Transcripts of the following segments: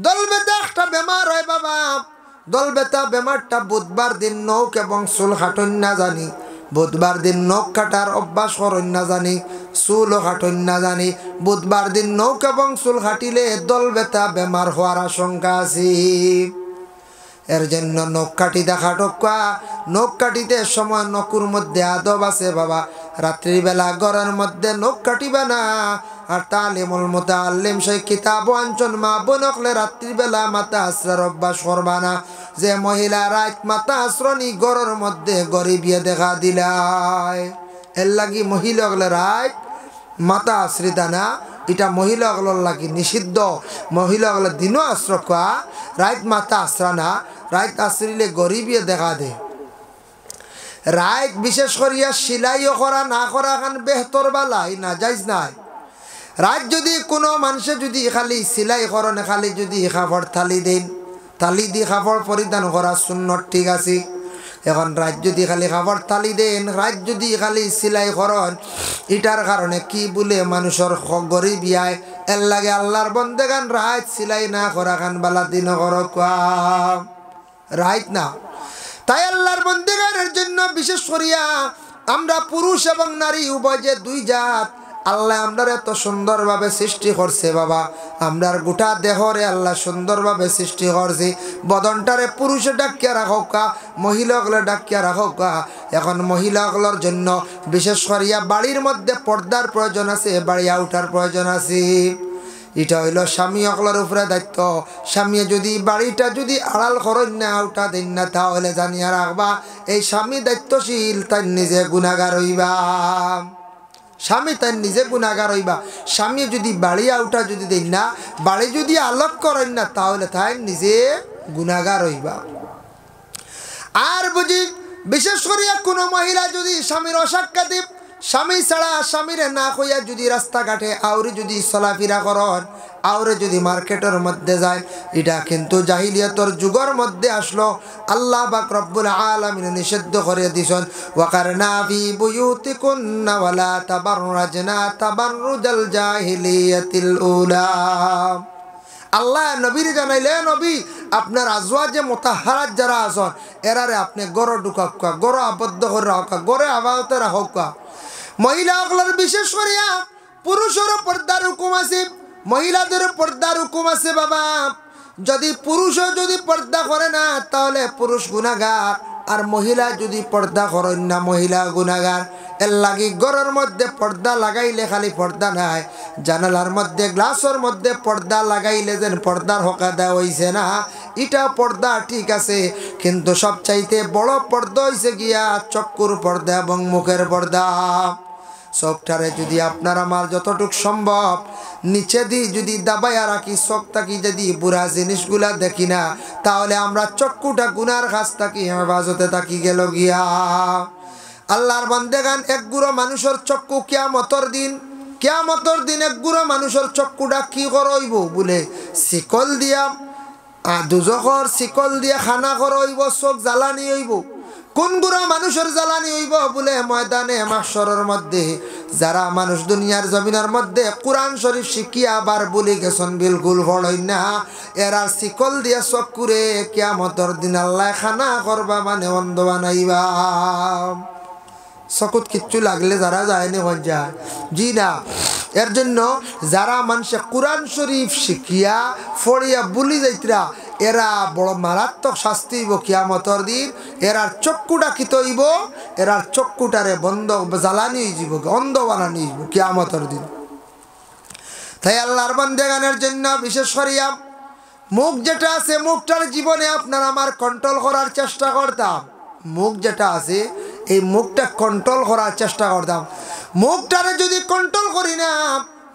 দল বেতা একটা বেমার হয় বাবা। দল বেতা বেমারটা বুধবার দিন নখ এবং চুল কাটন না জানি, বুধবার দিন নখ কাটার অভ্যাস করেন না জানি, চুলও কাটন না জানি। বুধবার দিন নখ এবং চুল কাটিলে দল বেতা বেমার হওয়ার আশঙ্কা আছে। এর জন্য নখ কাটি দেখা টকা। নখ কাটিতে সময় নকুর মধ্যে আদব আছে বাবা। রাত্রিবেলা ঘরের মধ্যে নখ কাটিবে না। আর তালিমুল মুতাআল্লিম সেই কিতাব আঞ্চন মা বনকলে রাত্রিবেলা মাথা আশ্রার অভ্যাস করবা না। যে মহিলা রাত মাথা আশ্রনি ঘরের মধ্যে গরিবিয়ে দেখা দিলাই, এর লাগি মহিলাগুলো রাত মাথা আশ্রিতা না, এটা মহিলাগুলোর লাগি নিষিদ্ধ। মহিলাগুলো দিনও আশ্রয় খোয়া, রাত মাথা আশ্রা না। রাত আশ্রিলে গরিবিয়ে দেখা দে। রাত বিশেষ করিয়া সিলাইও করা না করা খান বেহতর বালাই না যাইজ নাই। রাত যদি কোনো মানুষে যদি খালি সিলাই করনে খালি যদি কাপড় থালি দেন, থালি দিয়ে কাপড় পরিধান করা সুন্নত ঠিক আছে। এখন রাত যদি খালি কাপড় থালি দেন, রাত যদি খালি সিলাই করন, এটার কারণে কি বলে মানুষের গরিবিয়ায়। এর লাগে আল্লাহর বন্দেগান রাত সিলাই না করা খান বালা দিন কর রাত না। তাই আল্লাহর বন্দেগানের জন্য বিশেষ করিয়া আমরা পুরুষ এবং নারী উভয় যে দুই জাত, আল্লাহ আমরা এত সুন্দরভাবে সৃষ্টি করছে বাবা। আমরার গোটা দেহরে আল্লাহ সুন্দরভাবে সৃষ্টি করছে। বদনটারে পুরুষে ডাকিয়া রাখা, মহিলাগুলো ডাকিয়া রাখা। এখন মহিলাগুলোর জন্য বিশেষ করিয়া বাড়ির মধ্যে পর্দার প্রয়োজন আছে, বাড়ি আউটার প্রয়োজন আছে। এটা হইল স্বামী অকলার উপরে দায়িত্ব। স্বামী যদি বাড়িটা যদি আড়াল করেন না, আউটা দেন না, তাহলে জানিয়া রাখবা এই স্বামী দায়িত্বশীল, তাই নিজে গুনাহগার হইবা। স্বামী তাই নিজে গুনাহগার হইবা। স্বামী যদি বাড়ি আউটা যদি দেন না, বাড়ি যদি আলোক করেন না, তাহলে তাই নিজে গুনাহগার হইবা। আর বুঝি বিশেষ করিয়া কোনো মহিলা যদি স্বামীর অসাক্ষাৎ, স্বামী ছাড়া স্বামীরে না কইয়া যদি রাস্তাঘাটে আউরে যদি চলাফেরা করেন, আউরে যদি মার্কেটের মধ্যে যায়, এটা কিন্তু জাহিলিয়াতর যুগের মধ্যে আসলো। আল্লাহ পাক রব্বুল আলামিন নিষিদ্ধ করে দিয়েছেন, ওয়াকারনা ফি বুয়ুতিকুন্না ওয়ালা তাবাররাজনা তাবাররুজাল জাহিলিয়াতিল উলা। আল্লাহ নবীর জানাইলে, নবী আপনার আজওয়াজে মুতাহহারাত যারা আছেন এরারে আপনি গড় ঢুকাক্কা, গড় আবদ্ধ করে রাখা, গড়ে আবাদতে রাখা। মহিলাগুলোর বিশেষ করিয়া পুরুষেরও পর্দার হুকুম আছে, মহিলাদেরও পর্দার হুকুম আছে বাবা। যদি পুরুষও যদি পর্দা করে না, তাহলে পুরুষ গুনাহগার। আর মহিলা যদি পর্দা করেন না, মহিলা গুনাহগার। এর লাগি ঘরের মধ্যে পর্দা লাগাইলে খালি পর্দা নাই, জানালার মধ্যে গ্লাসের মধ্যে পর্দা লাগাইলে যেন পর্দার হকা দেওয়া হয়েছে না, এটা পর্দা ঠিক আছে। কিন্তু সবচাইতে বড় পর্দা হয়েছে গিয়া চক্ষুর পর্দা এবং মুখের পর্দা। চোখটারে যদি আপনার আমার যতটুক সম্ভব নিচে দিয়ে যদি দাবাইয়া রাখি, চোখ থাকি যদি বুড়া জিনিসগুলা দেখি না, তাহলে আমরা চক্ষুটা গুনার কাছ থাকি হেফাজতে থাকি গেল গিয়া। আল্লাহর বান্দেগান এক গুঁড়ো মানুষের চক্ষু কিয়ামতের দিন এক গুঁড়ো মানুষের চক্ষুটা কি করইব বলে শিকল দিয়া, দুজখর শিকল দিয়া খানা করইব, চোখ জ্বালানি হইব। কোন গুঁড়া মানুষের জ্বালানি হইব বলে ময়দানে মাহশরের মধ্যে যারা মানুষ দুনিয়ার জমিনের মধ্যে কোরআন শরীফ শিখিয়া আবার বলে গেছেন বিলকুল পড়ই না, এরা শিকল দিয়া চক্ষুরে কিয়ামতের দিন আল্লাহ খানা করবা মানে অন্ধ বানাইবা। চকুত কিচ্ছু লাগলে যারা যায়নি হন যায় জি না। এর জন্য যারা মানুষে কোরআন শরীফ শিখিয়া ফড়িয়া বলি যাইতরা, এরা বড় মারাত্মক শাস্তি হইব কিয়ামতের দিন। এরার চক্ষুটা কিত হইব, এরার চক্ষুটারে বন্ধ জ্বালানি হইব, অন্ধ বানানি হইব কিয়ামতের দিন। তাই আল্লাহর বান্দেগানের জন্য বিশেষ করিয়া মুখ যেটা আছে, মুখটার জীবনে আপনার আমার কন্ট্রোল করার চেষ্টা করতাম। মুখ যেটা আছে এই মুখটা কন্ট্রোল করার চেষ্টা করতাম। মুখটারে যদি কন্ট্রোল করি না,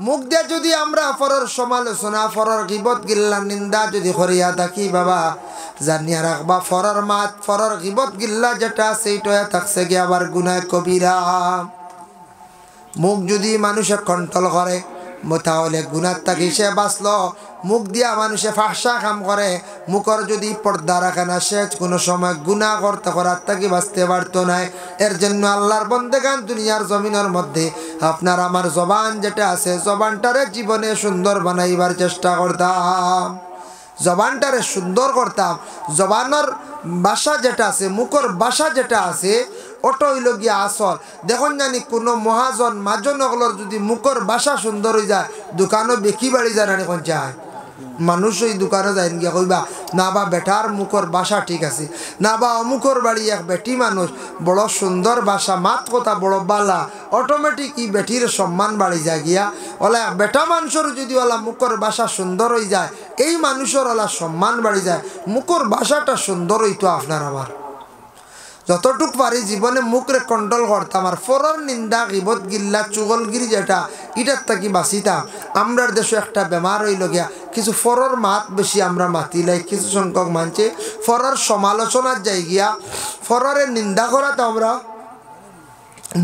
মুখ দিয়ে যদি আমরা ফরর সমালোচনা, ফরর গিবত গিল্লা নিন্দা যদি করিয়া থাকি বাবা, জানিয়া রাখবা ফরর মাত, ফরর গিবত গিল্লা যেটা সেইটা থাকছে গিয়ে আবার গুনাহ কবিরা। মুখ যদি মানুষে কন্ট্রোল করে, তাহলে গুনার থাকি সে বাঁচলো। মুখ দিয়া মানুষে ফাহসা কাম করে, মুখর যদি পর্দা রাখে না, সে কোনো সময় গুনাহ করতে করার থাকি বাঁচতে পারতো না। এর জন্য আল্লাহর বন্দেগান দুনিয়ার জমিনের মধ্যে আপনার আমার জবান যেটা আছে, জবানটারে জীবনে সুন্দর বানাইবার চেষ্টা করতাম। জবানটারে সুন্দর করতাম। জবানের ভাষা যেটা আছে, মুখর ভাষা যেটা আছে, ওটা হইল গিয়া আসল। দেখুন জানি কোনো মহাজন মাজন ওগুলোর যদি মুখর ভাষা সুন্দর হয়ে যায়, দোকানও বেশি বাড়ি যায় না এখন চায় মানুষ ওই দোকানে যায় গিয়া কইবা না বা বেটার মুখর ভাষা ঠিক আছে, না বা অমুখর বাড়ি এক বেটি মানুষ বড় সুন্দর ভাষা, মাত কথা বড় বালা, অটোমেটিক ই বেটির সম্মান বাড়ি যায় গিয়া। ওলা বেটা মানুষের যদি ওলা মুখর ভাষা সুন্দর হয়ে যায়, এই মানুষের ওলা সম্মান বাড়ি যায়। মুখর ভাষাটা সুন্দর হইতো আপনার আমার। যতটুক পারি জীবনে মুখরে কন্ট্রোল করতাম, আর ফরর নিন্দা গিবত গিল্লা চুগলগিরি যেটা এটার থাকি বাঁচিতাম। আমরার দেশে একটা বেমার হইল গিয়া, কিছু ফরর মাত বেশি আমরা মাতিলাই, কিছু সংখ্যক মানছে ফরর সমালোচনার যাই গিয়া, ফররের নিন্দা করাতে আমরা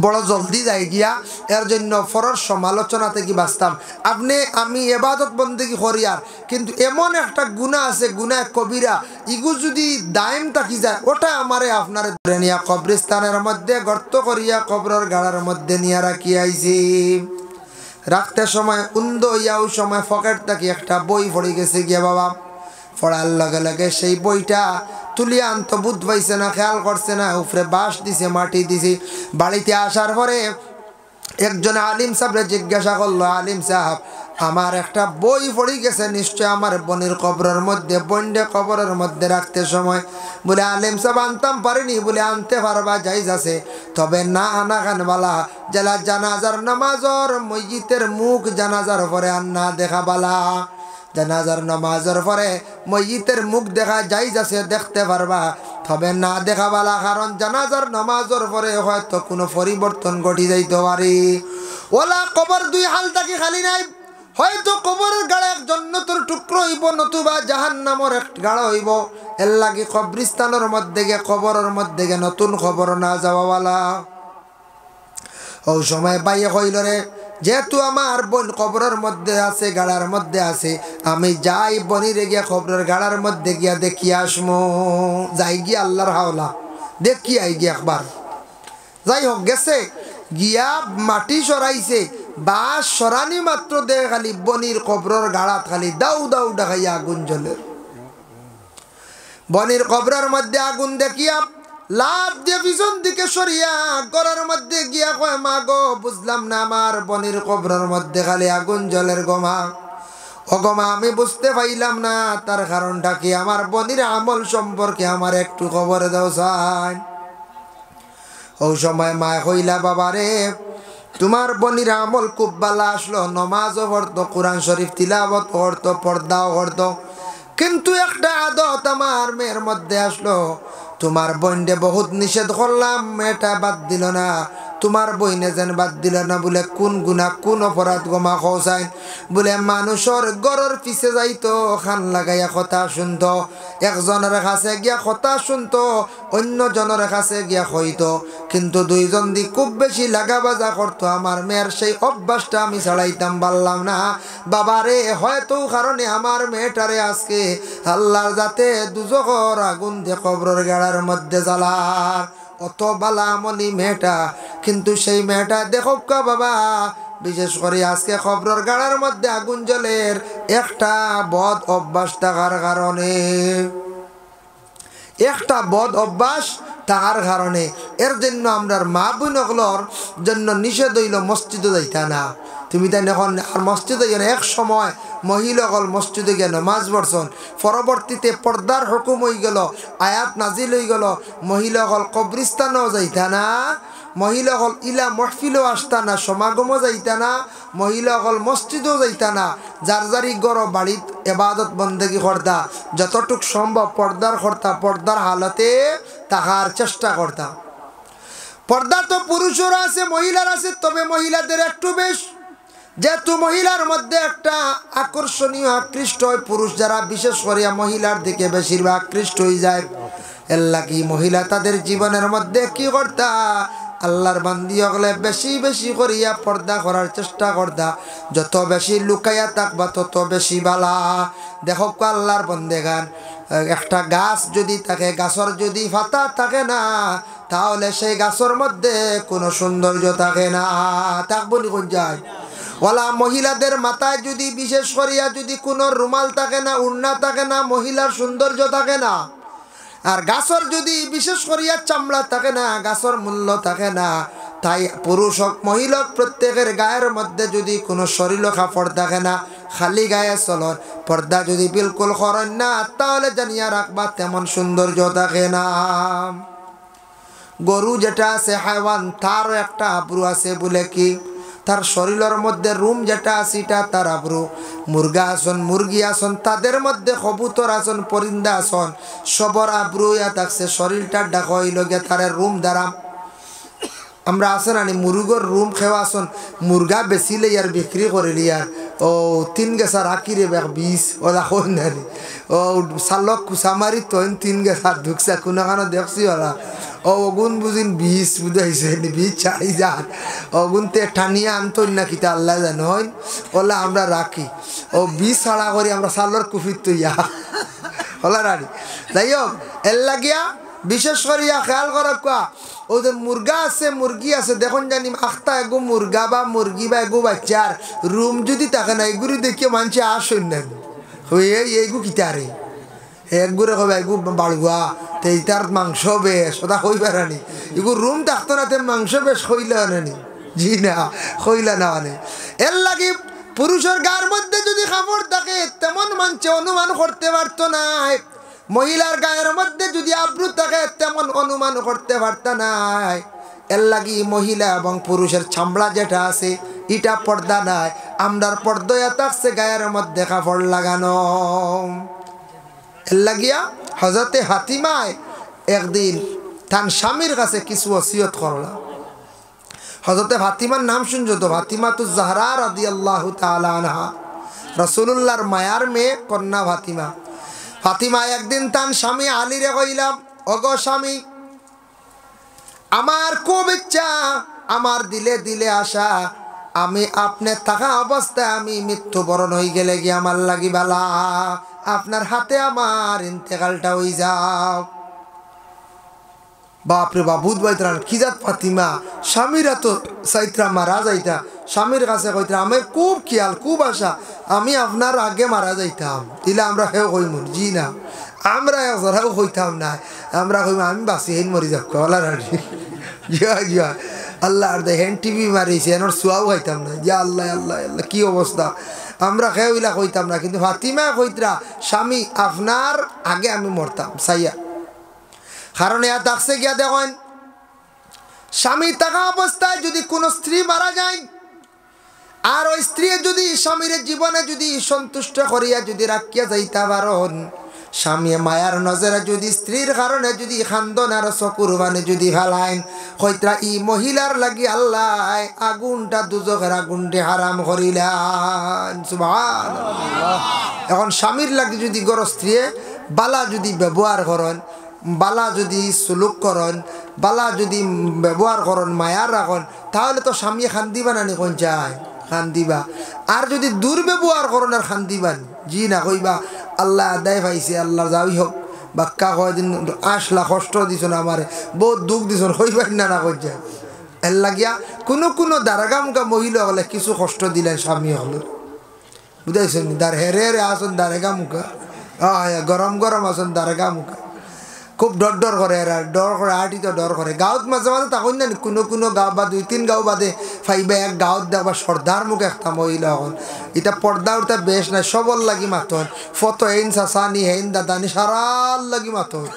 বড় জলদি যাই গিয়া, এর জন্য ফরর সমালোচনা থেকে বাঁচতাম। আপনি আমি এবাদত বন্দেগি করি, আর কিন্তু এমন একটা গুনাহ আছে, গুনাহ কবিরা, ইগু যদি দায়েম থাকি যায়, ওটা আমারে আপনারে ধরে নিয়া কবরস্থানের মধ্যে গর্ত করিয়া কবরের গাড়ার মধ্যে নিয়ে রাখি আইছি। রাখতে সময় উন্দ ইয়াও সময় পকেট থাকি একটা বই পড়ে গেছে গিয়া বাবা, পড়ার লগে লগে সেই বইটা তুলিয়া আনতো, বুধ পাইছে না, খেয়াল করছে না, উপরে বাঁশ দিছে, মাটি দিছে। বাড়িতে আসার পরে একজন আলিম সাহেবরে জিজ্ঞাসা করলো, আলিম সাহেব আমার একটা বই পড়ে গেছে, নিশ্চয় আমার বোনের কবরের মধ্যে, বন্ডে কবরের মধ্যে রাখতে সময়। বলে আলিম সাহেব আনতাম পারিনি। বলে আনতে পারবা, যাইজ আছে, তবে না আনা খান বালা, জেলা জানাজার নামাজর মসজিদের মুখ জানাজার পরে আন্না দেখা বালা। জানাজার নামাজের পরে মসজিদের মুখ দেখা যাইজ আছে, দেখতে পারবা, তবে না দেখা বালা, কারণ জানাজার নামাজের পরে হয়তো কোনো পরিবর্তন ঘটি যাইতে পারে। ওলা কবর দুই হাল থাকি খালি নাই, হয়তো কবরের গাড়া এক জন্নতের টুকরো হইব, নতুবা জাহান্নামের এক গাড়া হইব। এর লাগি কবরিস্তানের মধ্যে গে, কবরের মধ্যে গে নতুন খবর না যাওয়াওয়ালা। ও সময় বাইয়ে কইল রে, যেহেতু আমার বোন কবরের মধ্যে আছে, গাড়ার মধ্যে আছে, আমি যাই বনিরে গিয়া কবরের গাড়ার মধ্যে গিয়া দেখি আসমো। যাই গিয়া আল্লাহর হাওলা দেখি আই গিয়া একবার। যাই হোক গেছে গিয়া মাটি সরাইছে, বাস সরানি মাত্র দে খালি বনির কবরের গাড়াত খালি দাউ দাউ ডাকাইয়া আগুন জ্বলে। বনির কবরের মধ্যে আগুন দেখিয়া লাভ দিয়ে পিছন দিকে সরিয়া ঘরের মধ্যে গিয়া কয়, মা গো বুঝলাম না, আমার বনির কবরের মধ্যে খালি আগুন জ্বলের গমা। ও গমা আমি বুঝতে পাইলাম না, তার কারণটা কি? আমার বনির আমল সম্পর্কে আমার একটু খবর দাও চাই। ও সময় মা কইলা, বাবা রে তোমার বনির আমল খুব ভালো আসলো, নমাজও পড়তো, কোরআন শরীফ তিলাওয়াত করতো, পর্দাও করতো, কিন্তু একটা আদত আমার মেয়ের মধ্যে আসলো। তোমার বইনে বহুত নিষেধ করলাম, মেয়েটা বাদ দিল না। তোমার বইনে যেন বাদ দিল না, বলে কোন গুণা কোন অপরাধ গমা খোঁজাই? বলে মানুষের গরর পিছে যাইতো, খান লাগাইয়া কথা শুনতো, একজনের কাছে গিয়া কথা শুনতো, অন্য জনের কাছে গিয়া হইতো, কিন্তু দুইজন দি খুব বেশি লাগা বাজা করতো। আমার মেয়ের সেই অভ্যাসটা আমি ছাড়াইতাম পারলাম না। বাবারে হয়তো কারণে আমার মেয়েটারে আজকে আল্লাহর যাতে দুজখর আগুন দিয়ে কবরের গাড়ার মধ্যে জ্বালার। অত বালা আমলি মেয়েটা, কিন্তু সেই মেয়েটা দেখো কা বাবা, বিশেষ করে আজকে কবরের গাড়ার মধ্যে আগুন জ্বলের একটা বদ অভ্যাস থাকার কারণে, একটা বদ অভ্যাস থাকার কারণে। এর জন্য আমরা মা বোনগুলোর জন্য নিষেধ হইল মসজিদে যাইতা না। তুমি তাই এখন আর মসজিদে গেলে এক সময় মহিলাগল মসজিদে গিয়ে নমাজ পড়ছন, পরবর্তীতে পর্দার হুকুম হয়ে গেল, আয়াত নাজিল হয়ে গেল, মহিলাগল কবরিস্তানও যাইতা না, মহিলাগল ইলা মহফিলও আসতা না, সমাগমও যাইতা না, মহিলাগল মসজিদও যাইতা না। যার যারি গড় বাড়িত এবাদত বন্দেগি করতা, যতটুক সম্ভব পর্দার করতা, পর্দার হালতে থাকার চেষ্টা করতা। পর্দা তো পুরুষের আছে, মহিলার আছে, তবে মহিলাদের একটু বেশ, যেহেতু মহিলার মধ্যে একটা আকর্ষণীয় আকৃষ্ট হয়, পুরুষ যারা বিশেষ করিয়া মহিলার দিকে বেশিরভাগ আকৃষ্ট হয়ে যায়। এল্লা কি মহিলা তাদের জীবনের মধ্যে কি করতা, আল্লাহর বান্দি হলে বেশি বেশি করিয়া পর্দা করার চেষ্টা করতা। যত বেশি লুকাইয়া থাকবা তত বেশি বালা। দেখো আল্লাহর বন্দেগান, একটা গাছ যদি থাকে, গাছের যদি পাতা থাকে না, তাহলে সেই গাছের মধ্যে কোনো সৌন্দর্য থাকে না। থাকবো নি কোন যায়? ওলা মহিলাদের মাথায় যদি বিশেষ করিয়া যদি কোনো রুমাল থাকে না, উড়না থাকে না, মহিলার সৌন্দর্য থাকে না। আর গাছর যদি বিশেষ করিয়া চামড়া থাকে না, গাছর মূল্য থাকে না। তাই পুরুষ হোক মহিলা হোক প্রত্যেকের গায়ের মধ্যে যদি কোনো শরীর কাপড় থাকে না, খালি গায়ে চলন, পর্দা যদি বিলকুল করেন না, তাহলে জানিয়া রাখবা তেমন সৌন্দর্য থাকে না। গরু যেটা আছে হাইওয়ান, তারও একটা আব্রু আছে, বলে কি তার শরীরের মধ্যে রুম যেটা আছে এটা তার আব্রু। মুরগা আসন, মুরগি আসন, তাদের মধ্যে কবুতর আসন, পরিন্দা আসন, সবর আব্রু ইয়া থাকছে। শরীরটা ডাকা হইল গিয়ে তার রুম দ্বারা। আমরা আসেন আনি মুরগর রুম খেওয়া আসন, মুরগা বেচিলে ইয়ার বিক্রি করিলি আর ও 3 গেছা রাখি রে বেক 20 ওলা কই নানি ও সালক কুসামারি তৈন 3 গেছা ঢুকছে কোনো কারণে দেখছি ওরা ও ওগুন বুঝিন 20 বুঝাইছে 20 চাই যান ওগুনতে টানিয়া আনতই না কিতা আল্লাহ জানো হয় ওলা আমরা রাখি ও 20 ছাড়া করি আমরা সালর কুফির তৈয়া ওলা রানি যাই হোক এর লাগিয়া বিশেষ করিয়া খেয়াল করো কোয়া ও যে মুরগা আছে মুরগি আছে দেখুন জানি আখতা এগো মুরগা বা মুরগি বা এগো বাচ্চার রুম যদি থাকে না এগুলি দেখিয়ে মানুষে আসেন না হয়ে এইগু কিতারে একগুড়ে কবে এগু বাড়ুয়া তার মাংস বেশ ওটা হই পারানি এগু রুম থাকতো না তেম মাংস বেশ হইলে আনেনি জি না হইলা না আনে এর লাগে পুরুষের গার মধ্যে যদি কাপড় থাকে তেমন মানুষে অনুমান করতে পারতো না। মহিলার গায়ের মধ্যে যদি আব্রু থাকে তেমন অনুমান করতে পারত নাই। এর লাগি মহিলা এবং পুরুষের চামড়া যেটা আছে এটা পর্দা নাই, আমরার পর্দা থাকছে গায়ের মধ্যে কাপড় লাগানো। এর লাগিয়া হযরতে ফাতিমায় একদিন তার স্বামীর কাছে কিছু ওসিয়ত করলা। হযরতে ফাতিমার নাম শুনছো তো? ফাতিমাতুজ জাহরা রাদিয়াল্লাহু তাআলা আনহা, রাসূলুল্লাহর মায়ার মেয়ে কন্যা ফাতিমা। ফাতিমা একদিন তার স্বামী আলীরে কইলাম, ওগো স্বামী, আমার খুব ইচ্ছা, আমার দিলে দিলে আশা, আমি আপনি থাকা অবস্থায় আমি মৃত্যুবরণ হয়ে গেলে গিয়ে আমার লাগি বালা, আপনার হাতে আমার ইন্তেকালটা হয়ে যাও। বাপরে বাপ বুধবাইতরা কি জাত ফাতিমা, স্বামীরা তো সাইত্রা মারা যাইতা, স্বামীর কাছে কইতা আমার খুব খেয়াল খুব আশা, আমি আপনার আগে মারা যাইতাম, দিলে আমরা হেও কইমুন। জি না, আমরা একজরাও কইতাম না, আমরা কইম আমি বাঁচি হেন মরি যাব কলার আর জিয়া জিয়া আল্লাহ আর দেখেন টিভি মারিছে এনার সোয়াও খাইতাম না। যা আল্লাহ আল্লাহ আল্লাহ কি অবস্থা, আমরা খেয়েলা কইতাম না, কিন্তু ফাতিমা কইতরা স্বামী আপনার আগে আমি মরতাম সাইয়া। কারণ এ থাকছে গিয়া দেখেন স্বামী থাকা অবস্থায় যদি কোনো স্ত্রী মারা যায় আর ওই স্ত্রী যদি স্বামীর জীবনে যদি সন্তুষ্ট করিয়া যদি রাখিয়া যাইতে পারেন, স্বামী মায়ার নজরে যদি স্ত্রীর কারণে যদি খান্দন আর চকুর মানে যদি ফেলাইন, কইতরা ই মহিলার লাগি আল্লাহ আগুনটা দুজকের আগুনটি হারাম করিলেন। সুবহানাল্লাহ। এখন স্বামীর লাগি যদি গর স্ত্রী বালা যদি ব্যবহার করেন, বালা যদি সুলুক করেন, বালা যদি ব্যবহার করেন, মায়ার রাখেন, তাহলে তো স্বামী খান্দিবা না নি কোন চায় খান্দিবা। আর যদি দুর্ব্যবহার করেন আর খান্দিবান জি না কইবা আল্লাহ আদায় পাইছে আল্লাহ যাই হোক বাক্কা কয়দিন আসলা কষ্ট দিছ না আমারে বহুত দুঃখ দিছ কইবাই না না কই যায়। এর লাগিয়া কোনো দারাগামুখা মহিলা হলে কিছু কষ্ট দিলেন স্বামী হল বুঝাইছেন, দার হেরে হেরে আসুন দারেগা মুখা গরম গরম আসুন দারেগা মুখা খুব ডর ডর করে এরা, ডর করে আটি তো ডর করে। গাঁৱত মাঝে মাঝে তখন জানি কোনো গাঁও বা 2-3 গাঁও বাদে ফাইবা এক গাঁৱত দেখবা সর্দার মুখে একটা মহিলা হন, এটা পর্দা উঠা বেশ নাই, সবল লাগি মাতন, ফটো হেন চাচানি হেন দাদানি সারাল লাগি মাতন।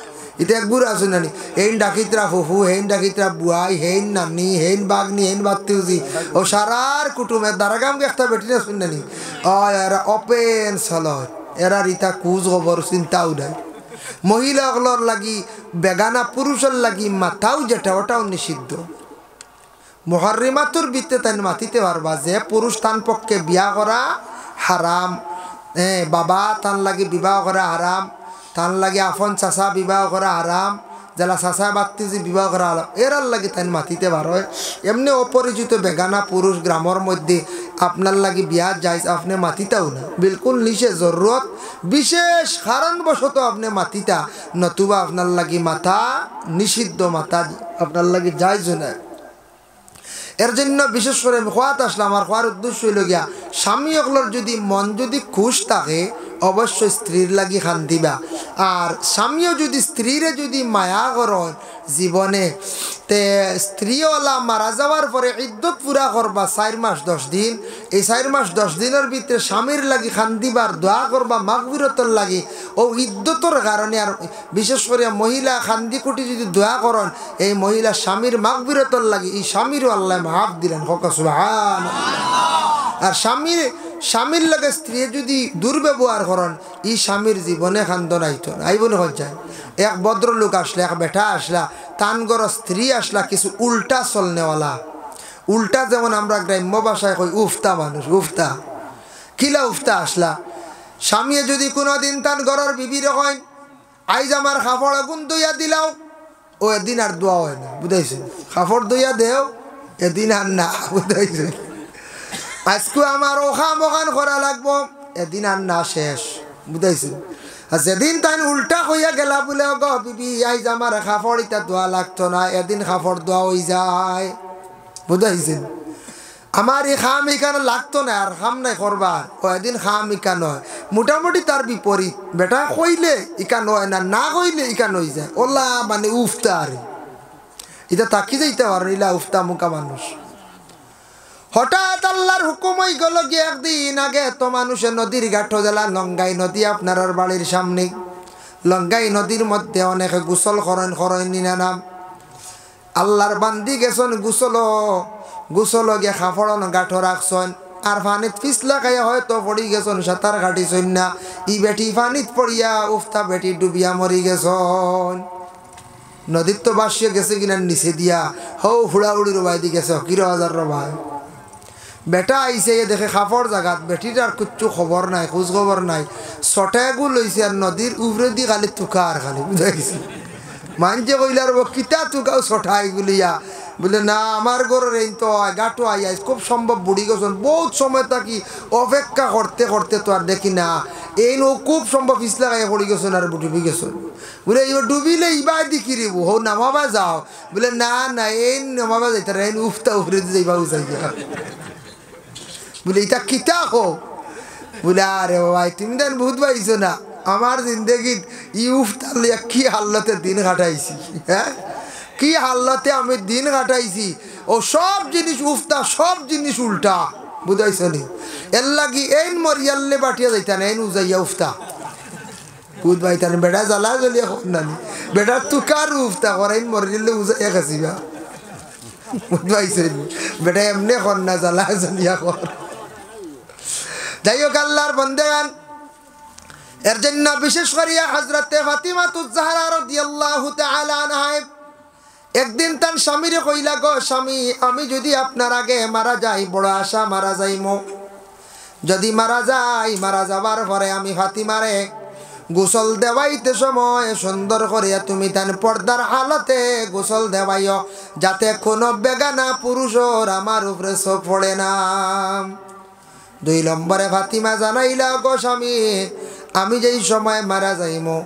এটা একগুড় আছে নানি হেন ডাকিতরা ফুফু, হেন ডাকিতরা বুয়াই, হেন নানি, হেন বাগনি, হেন বাত্তিউজি ও সারার কুটুমের দারাগামকে একটা বেটি না শুননানি এরা ওপেন চলত, এরা রিতা কুজ খবর চিন্তা উঠায়। মহিলাগুলোর লাগি বেগানা পুরুষের লাগি মাথাও যেটা ওটাও নিষিদ্ধ। মুহাররিমাতুর ভিত্তিতে তাই মাতিতে পারবা যে পুরুষ তান পক্ষে বিয়া করা হারাম, বাবা তান লাগি বিবাহ করা হারাম, তান লাগি আফন চাচা বিবাহ করা হারাম, যারা চাচা বাত্তি যে বিবাহ করা হারাম, এরার লাগি তাই মাতিতে পারো। এমনি অপরিচিত বেগানা পুরুষ গ্রামের মধ্যে আপনার লাগি বিয়া যাইজ আপনি মাতিতাও না, বিলকুল নিষে জরুরত বিশেষ কারণবশত আপনি মাতিতা, নতুবা আপনার লাগি মাথা নিষিদ্ধ, মাথা আপনার লাগি যাইজ না। এর জন্য বিশেষ করে আমি খোয়াত আসলাম, আমার খোয়ার উদ্দেশ্য হইল গিয়া স্বামী অগলোর যদি মন যদি খুশ থাকে অবশ্যই স্ত্রীর লাগি খান্দিবা। আর স্বামীও যদি স্ত্রীরে যদি মায়া করেন জীবনে, তে স্ত্রীওয়ালা মারা যাওয়ার পরে ইদ্যত পুরা করবা 4 মাস 10 দিন। এই 4 মাস 10 দিনের ভিতরে স্বামীর লাগি খান্দিবার দোয়া করবা মাগফিরতর লাগি ও ইদ্যতর কারণে। আর বিশেষ করে মহিলা খান্দি কুটি যদি দোয়া করেন এই মহিলা স্বামীর মাগফিরতর লাগি, এই স্বামীরও আল্লাহ মাফ দিলেন, হোক সুবহানাল্লাহ। আর স্বামীর লাগে স্ত্রী যদি দুর্ব্যবহার করেন এই স্বামীর জীবনে খান্দন আইত না। আইবনে যায় এক ভদ্রলোক আসলা, এক বেটা আসলা, তানগর স্ত্রী আসলা কিছু উল্টা চলনেওয়ালা। উল্টা যেমন আমরা গ্রাম্য ভাষায় কই উফতা মানুষ, উফতা কিলা উফতা আসলা। স্বামী যদি কোনোদিন তান ঘরের বিবির কয় আইজ আমার কাপড় আগুন দইয়া দিলাও, ও এদিন আর দোয়া হয় না, বুঝাইছে? কাপড় দইয়া দেও এদিন আর না, বুঝাইছে? আজকে আমার ওখান ওখান করা লাগবো, এদিন আর না, শেষ, বুঝাইছে? আর যেদিন তাই উল্টা হইয়া গেলা বলে গ বিবি আইজ আমার কাপড় ইটা দোয়া লাগতো না, এদিন কাপড় দোয়া হয়ে যায়, বুঝাইছেন? আমার এই খাম ইকানো লাগতো না আর খাম নাই করবার, ও এদিন খাম ইকা নয়। মোটামুটি তার বিপরীত, বেটা কইলে ইকা নয় না, না কইলে ইকা নই যায়। ওলা মানে উফতা, আর এটা তাকি যাইতে পারে ইলা উফতা মুখা মানুষ। হঠাৎ আল্লাহর হুকুম হয়ে গেল গিয়ে একদিন আগে তো মানুষের নদীর ঘাট জেলা লঙ্গাই নদী আপনার বাড়ির সামনে। লঙ্গাই নদীর মধ্যে অনেকে গোসল করেন নিনা নাম আল্লাহর বান্দি গেছেন গোসল গিয়ে খাফড়ন গাঠো রাখছেন। আর পানিত পিছলা খাইয়া হয়তো পড়ি গেছেন, সাঁতার কাটিছেন না, ই বেটি পানিত পড়িয়া উফতা বেটি ডুবিয়া মরি গেছেন। নদীর তো বাসিয়ে গেছে কিনা নিচে দিয়া হৌ হুড়াহুড়ি রবাই দি গেছে, কিরো হাজার রবাই। বেটা আইসে দেখে খাফর জাগাত, বেটিটার কিচ্ছু খবর নাই, খোঁজ খবর নাই। ছটাগু লইছে আর নদীর উপরে দি খালি তুকা আর খালি, বুঝা গেছে? মানছে কইলার কিতা তুকাও ছটাই গুলিয়া বলে না আমার ঘরের এই তো গাটো আই খুব সম্ভব বুড়ি গেছেন। বহুত সময় থাকি অপেক্ষা করতে করতে তো আর দেখি না, এই নো খুব সম্ভব ইসলা গায়ে পড়ি গেছেন আর ডুবি গেছেন। বলে এবার ডুবিলে ইবার দেখি রিব হো নামাবা যাও, বলে না না এই নামাবা যাইতে এই উফতা উফরে যাইবা উচাই বলে এটা কিতা হো। বলে আরে ভাই তুমি দেন বহুত পাইছো না, আমার জিন্দগিত ই উফতার লিয়া কি হাল্লতে দিন কাটাইছি, হ্যাঁ কি হাল্লতে আমি দিন কাটাইছি। ও সব জিনিস উফতা, সব জিনিস উল্টা, বুঝাইছ নি? এর লাগি এইন মরিয়াল্লে বাটিয়া যাইতা না, এইন উজাইয়া উফতা বুধ বাইতানি। বেটা জ্বালা জ্বলিয়া নানি বেটা তুকার উফতা করাইন মরিয়াল্লে উজাইয়া খাসিবা, বুধ পাইছে? বেটা এমনি কর না, জ্বালা জ্বলিয়া কর। যাই হোক আল্লাহর বন্দেগান, এর জন্য বিশেষ করিয়া হযরতে ফাতিমাতুজ জাহরা রাদিয়াল্লাহু তাআলা আনহা একদিন তার স্বামীরে কইলা, গো স্বামী আমি যদি আপনার আগে মারা যাই, বড় আশা মারা যাইমো, যদি মারা যাই মারা যাবার পরে আমি ফাতিমারে গোসল দেওয়াইতে সময় সুন্দর করিয়া তুমি তান পর্দার হালতে গোসল দেওয়াইও, যাতে কোনো বেগানা পুরুষর আমার উপরে চোখ পড়ে না। 2 নম্বরে ফাতিমা জানাইলা, গো স্বামী আমি যেই সময় মারা যাইমো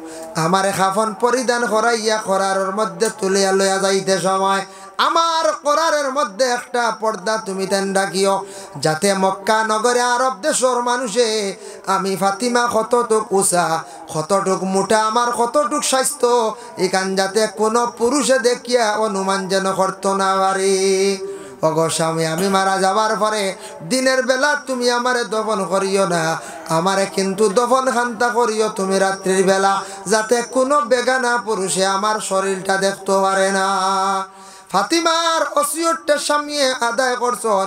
আমার কাফন পরিধান করাইয়া করারের মধ্যে তুলিয়া লইয়া যাইতে সময় আমার করারের মধ্যে একটা পর্দা তুমি তেন রাখিও, যাতে মক্কা নগরে আরব দেশের মানুষে আমি ফাতিমা কতটুক উঁচা, কতটুক মোটা, আমার কতটুক স্বাস্থ্য, এখান যাতে কোনো পুরুষে দেখিয়া অনুমান যেন করতো না পারে। ওগো স্বামী আমি মারা যাবার পরে দিনের বেলা তুমি আমারে দফন করিও না, আমারে কিন্তু দফন খান্তা করিও তুমি রাত্রির বেলা, যাতে কোনো বেগানা পুরুষে আমার শরীরটা দেখতে পারে না। ফাতিমার ওসিয়তটা স্বামী আদায় করছেন,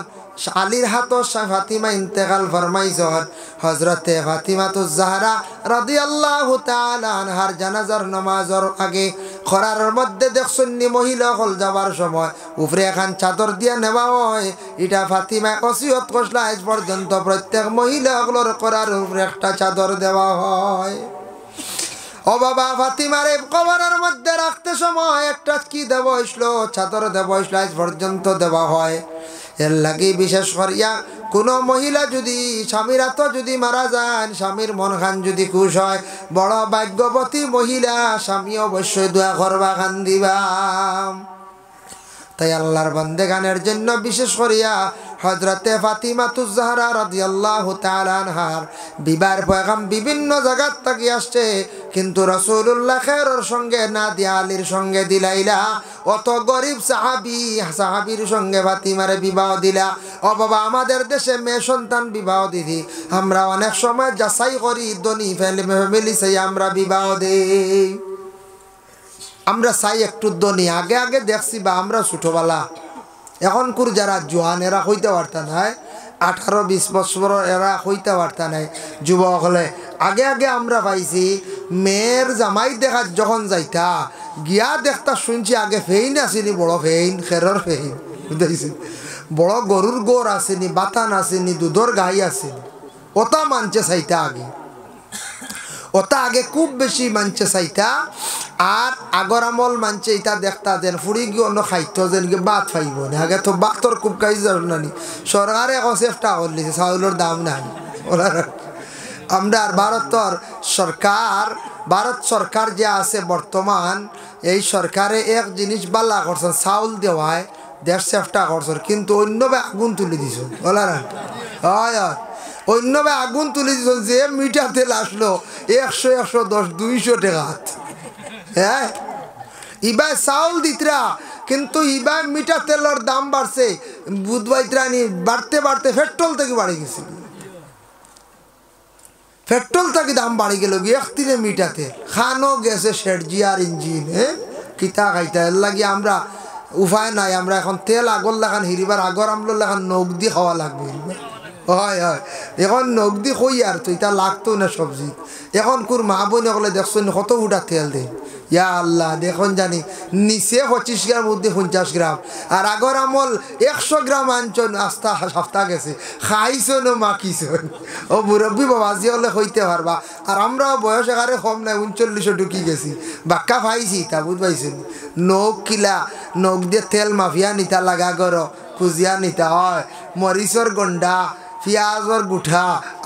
আলীর হাতর ফাতিমা ইন্তেকাল ফরমাইছেন। হযরতে ফাতিমাতুজ জাহরা রাদিয়াল্লাহু তাআলা আনহার জানাজার নামাজের আগে খরারের মধ্যে দেখছেন নি মহিলা হল যাবার সময় উপরে এখন চাদর দিয়া নেওয়া হয়। এটা ফাতিমা ওসিয়ত করলা, আজ পর্যন্ত প্রত্যেক মহিলা হলর করার উপরে একটা চাদর দেওয়া হয়। ও বাবা ফাতিমারে কবরের মধ্যে রাখতে সময় একটা কি দেওয়া হইছিল, চাদর দেওয়া হইছিল, আজ পর্যন্ত দেওয়া হয়। এর লাগি বিশেষ করিয়া কোনো মহিলা যদি স্বামীরা তো যদি মারা যান, স্বামীর মন খান যদি খুশ হয়, বড় ভাগ্যবতী মহিলা, স্বামী অবশ্যই দোয়া করবা, খান দিবা। তাই আল্লাহর বান্দেগানের জন্য বিশেষ করিয়া হযরতে ফাতিমাতুজ জাহরা রাদিয়াল্লাহু তাআলা আনহার বিবাহের পয়গাম বিভিন্ন জায়গা থেকে আসছে, কিন্তু রাসূলুল্লাহ খেরের সঙ্গে না দিয়া আলীর সঙ্গে দিলাইলা। অত গরিব সাহাবীর সঙ্গে ফাতিমারে বিবাহ দিলা। ও বাবা, আমাদের দেশে মেয়ে সন্তান বিবাহ দিদি আমরা অনেক সময় যাচাই করি, ধনী ফ্যামিলি চাই আমরা বিবাহ দেই। আমরা চাই একটু ধনী। আগে আগে দেখছি বা আমরা ছোটবেলা, এখনকার যারা জোয়ান এরা হইতে পারতা নাই, 18-20 বছর এরা হইতে পারতা নাই যুবক হলে। আগে আগে আমরা পাইছি মেয়ের জামাই দেখা যখন যাইতা গিয়া দেখতা শুনছি আগে ফেইন আসেনি, বড় ফেইন, খেরর ফেইন বুঝাইছি, বড় গরুর গোড় আসেনি, বাতান আসেনি, দুধর গাই আসেনি, ওটা মানছে চাইতা আগে, ওটা আগে খুব বেশি মানছে চাইতা। আর আগর আমল মানছে এটা দেখতা যেন ফুড়ি গিয়ে অন্য খাইতো যেন বাত পাইব না। আগে তো বাতর খুব খাই যার নানি, সরকারে এখন চেষ্টা করলিছে চাউলের দাম নাই। আমরা ভারতের ভারত সরকার যে আছে বর্তমান, এই সরকারে এক জিনিস বালা করছেন, চাউল দেওয়ায় দেশ চেষ্টা করছেন, কিন্তু অন্যভাবে আগুন তুলে দিছ বলা না। হয় হয়, অন্যভাবে আগুন তুলে দিছ। যে মিঠা তেল আসলো 100, 110, 200 টাকা। হ্যাঁ, ইবাই চাউল দিতরা, কিন্তু ইবাই মিঠা তেলের দাম বাড়ছে, বুধবাইত্রানি বাড়তে বাড়তে পেট্রোল থেকে বাড়ি গেছে, পেট্রোল থেকে দাম বাড়ি গেল গিয়ে একদিনে মিঠা তেল খানো গেছে শেরজিয়ার ইঞ্জিন। হ্যাঁ, কিতা খাইতা এর লাগি আমরা উপায় নাই, আমরা এখন তেল আগর লাগান হিরিবার আগর আমলো লাগান নগদি খাওয়া লাগবে। হয় হয়, এখন নগদি কই আর তো এটা লাগতো না সবজি। এখন কোর মা বোন হলে দেখছো কত ফুটা তেল দেয়। ইয়া আল্লাহ, দেখুন জানি নিচে 25 গ্রাম মধ্যে 50 গ্রাম, আর আগর আমল 100 গ্রাম আনছন, আস্তা সপ্তাহ গেছে খাইছন ও মাখিছন। ও মুরব্বী বাবাজি হলে হইতে পারবা। আর আমরা বয়স এগারে কম নাই, 39 ঢুকি গেছি, বাক্কা পাইছি তা বুঝ পাইছেন। নখ কিলা নখ দিয়ে তেল মাফিয়া নিতা লাগা করো, খুঁজিয়া নিতা হয়, মরিচর গন্ডা, পিঁয়াজর গুঠা,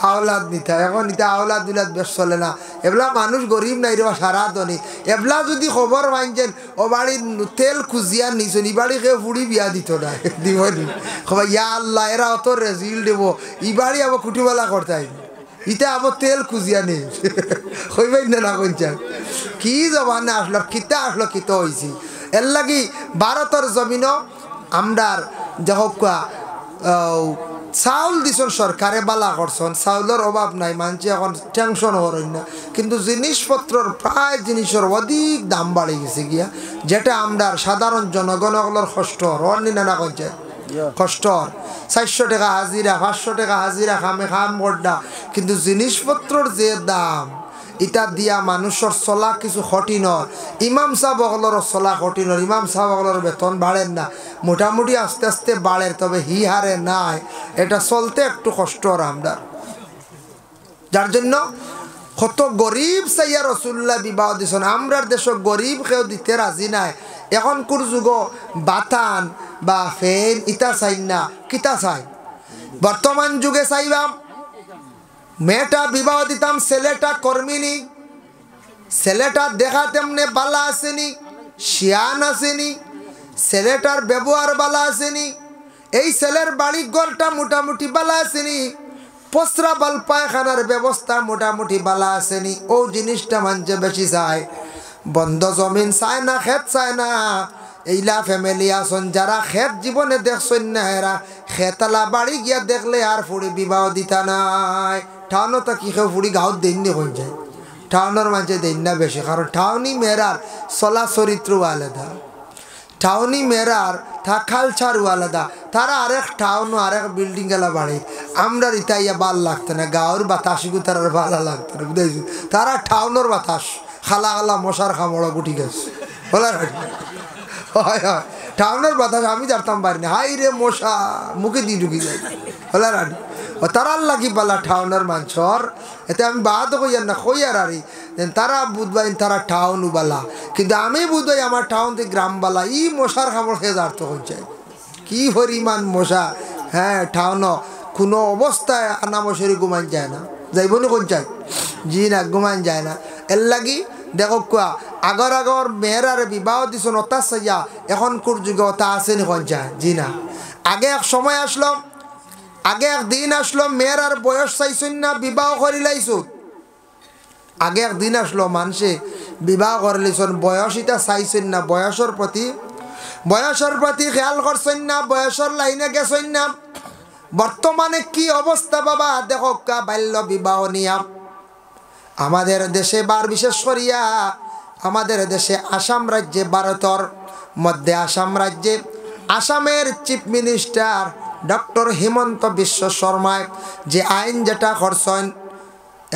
আওলাদ নিতা। এখন নিতা আওলাদ দুলাদ বেশ চলে না, এবলা মানুষ গরিব নাই রে সারা দনি। এবলা যদি খবর পাইছেন ও বাড়ির তেল খুঁজিয়া নিছেন, ই বাড়ি কেউ ফুড়ি বিয়া দিত না, দিব নি খবর। ইয়া আল্লাহ, এরা অত রেজিল দেব, ই বাড়ি আবার খুঁটিবেলা করতাই, ইটা আবার তেল খুঁজিয়া নেই হইবাই না না কইছেন। কি জবানে আসলো, কিতা আসলো, কিতা হয়েছি। এর লাগি ভারতের জমিন আমরার যা চাউল দিছন সরকারে বালা করছন, চাউলের অভাব নাই, মানুষ এখন টেনশন হরই না। কিন্তু জিনিসপত্রর প্রায় জিনিসের অধিক দাম বাড়ি গেছে গিয়া, যেটা আমরা সাধারণ জনগণগুলোর কষ্ট হরনি না কইছে, কষ্ট। 400 টাকা হাজিরা, 500 টাকা হাজিরা, খামে খাম গড্ডা, কিন্তু জিনিসপত্রর যে দাম ইটা দিয়া মানুষের চলা কিছু কঠিন। ইমাম সাহেব অগলর চলা কঠিন, ইমাম সাহেব অগলর বেতন বাড়েন না, মোটামুটি আস্তে আস্তে বাড়ে, তবে হি হারে নাই, এটা চলতে একটু কষ্ট আমরা। যার জন্য কত গরিব চাইয়া রসুল্লাহ বিবাহ দিছেন। আমরার দেশ গরিব কেউ দিতে রাজি নাই। এখনকার যুগ বাতান বা ফেন ইটা চাই না, কিতা চাই বর্তমান যুগে চাইবাম মেয়েটা বিবাহ দিতাম, ছেলেটা কর্মিনী, ছেলেটা দেখা তেমনে বালা আসেনি, শিয়ান আসেনি, ছেলেটার ব্যবহার বালা আসেনি, এই ছেলের বাড়ি ঘরটা মোটামুটি বালা আসেনি, পসরা বাল পায়খানার ব্যবস্থা মোটামুটি বালা আসেনি। ও জিনিসটা মানছে বেশি চায়, বন্ধ জমিন চায় না, খেত চায় না। এইলা ফ্যামিলি আসন যারা খেত জীবনে দেখছেন না, এরা খেতালা বাড়ি গিয়া দেখলে আর ফুড়ি বিবাহ দিতা নাই। টাউনও তো কি খেয়ে ফুড়ি গাঁত দেননি হয়ে যায়, টাউনের মাঝে দেন না বেশি, কারণ টাউনি মেয়েরার চলা চরিত্রও আলাদা, টাউনি মেয়েরার কালচারও আলাদা। তারা আরেক টাউন আরেক বিল্ডিং গেলা বাড়ি, আমরা ইতাইয়া ভাল লাগতো না, গাঁর বাতাসিগু তার ভালো লাগতো না, বুঝেছি। তারা টাউনের বাতাস খালা খালা মশার খামড়া গুটি গেছে বলা। হয় হয়, টাউনের বাতাস আমি জানতাম পারি না, হাই রে মশা মুখে দিয়ে ঢুকি যায় বলা রানি। ও তারার লাগি পালা টাউনের মানুষর, এতে আমি বাদ কইয়ার না কইয়ার আরি তারা বুধবাই তারা টাউন বালা, কিন্তু আমি বুধবাই আমার টাউন থেকে গ্রাম বালা। ই মশার খামড় খেয়ে যার তো হয়ে যায়, কি পরিমাণ মশা। হ্যাঁ, টাউন কোনো অবস্থায় আনামশরি ঘুমান যায় না, যাইব না কোন চাই, জি না ঘুমান যায় না। এর লাগি দেখো কুয়া আগর আগর মেয়েরার বিবাহ দিছেন ওতা সাইয়া এখন কোর যুগে ওতা আসেনি কঞ্চায় জি না আগে এক সময় আসলো আগে একদিন আসলো মেয়েরার বয়স চাইছেন না বিবাহ করি লাইছো আগে একদিন আসলো মানুষে বিবাহ করলিছেন বয়স এটা চাইছেন না বয়সের প্রতি খেয়াল করছেন না বয়সের লাইনে গেছেন না বর্তমানে কি অবস্থা বাবা দেখো কা বাল্য বিবাহ নিয়া আমাদের দেশে বার বিশেষ করিয়া আমাদের দেশে আসাম রাজ্যে ভারতের মধ্যে আসাম রাজ্যে আসামের chief minister doctor Himanta Biswa শর্মায় যে আইন যেটা করছেন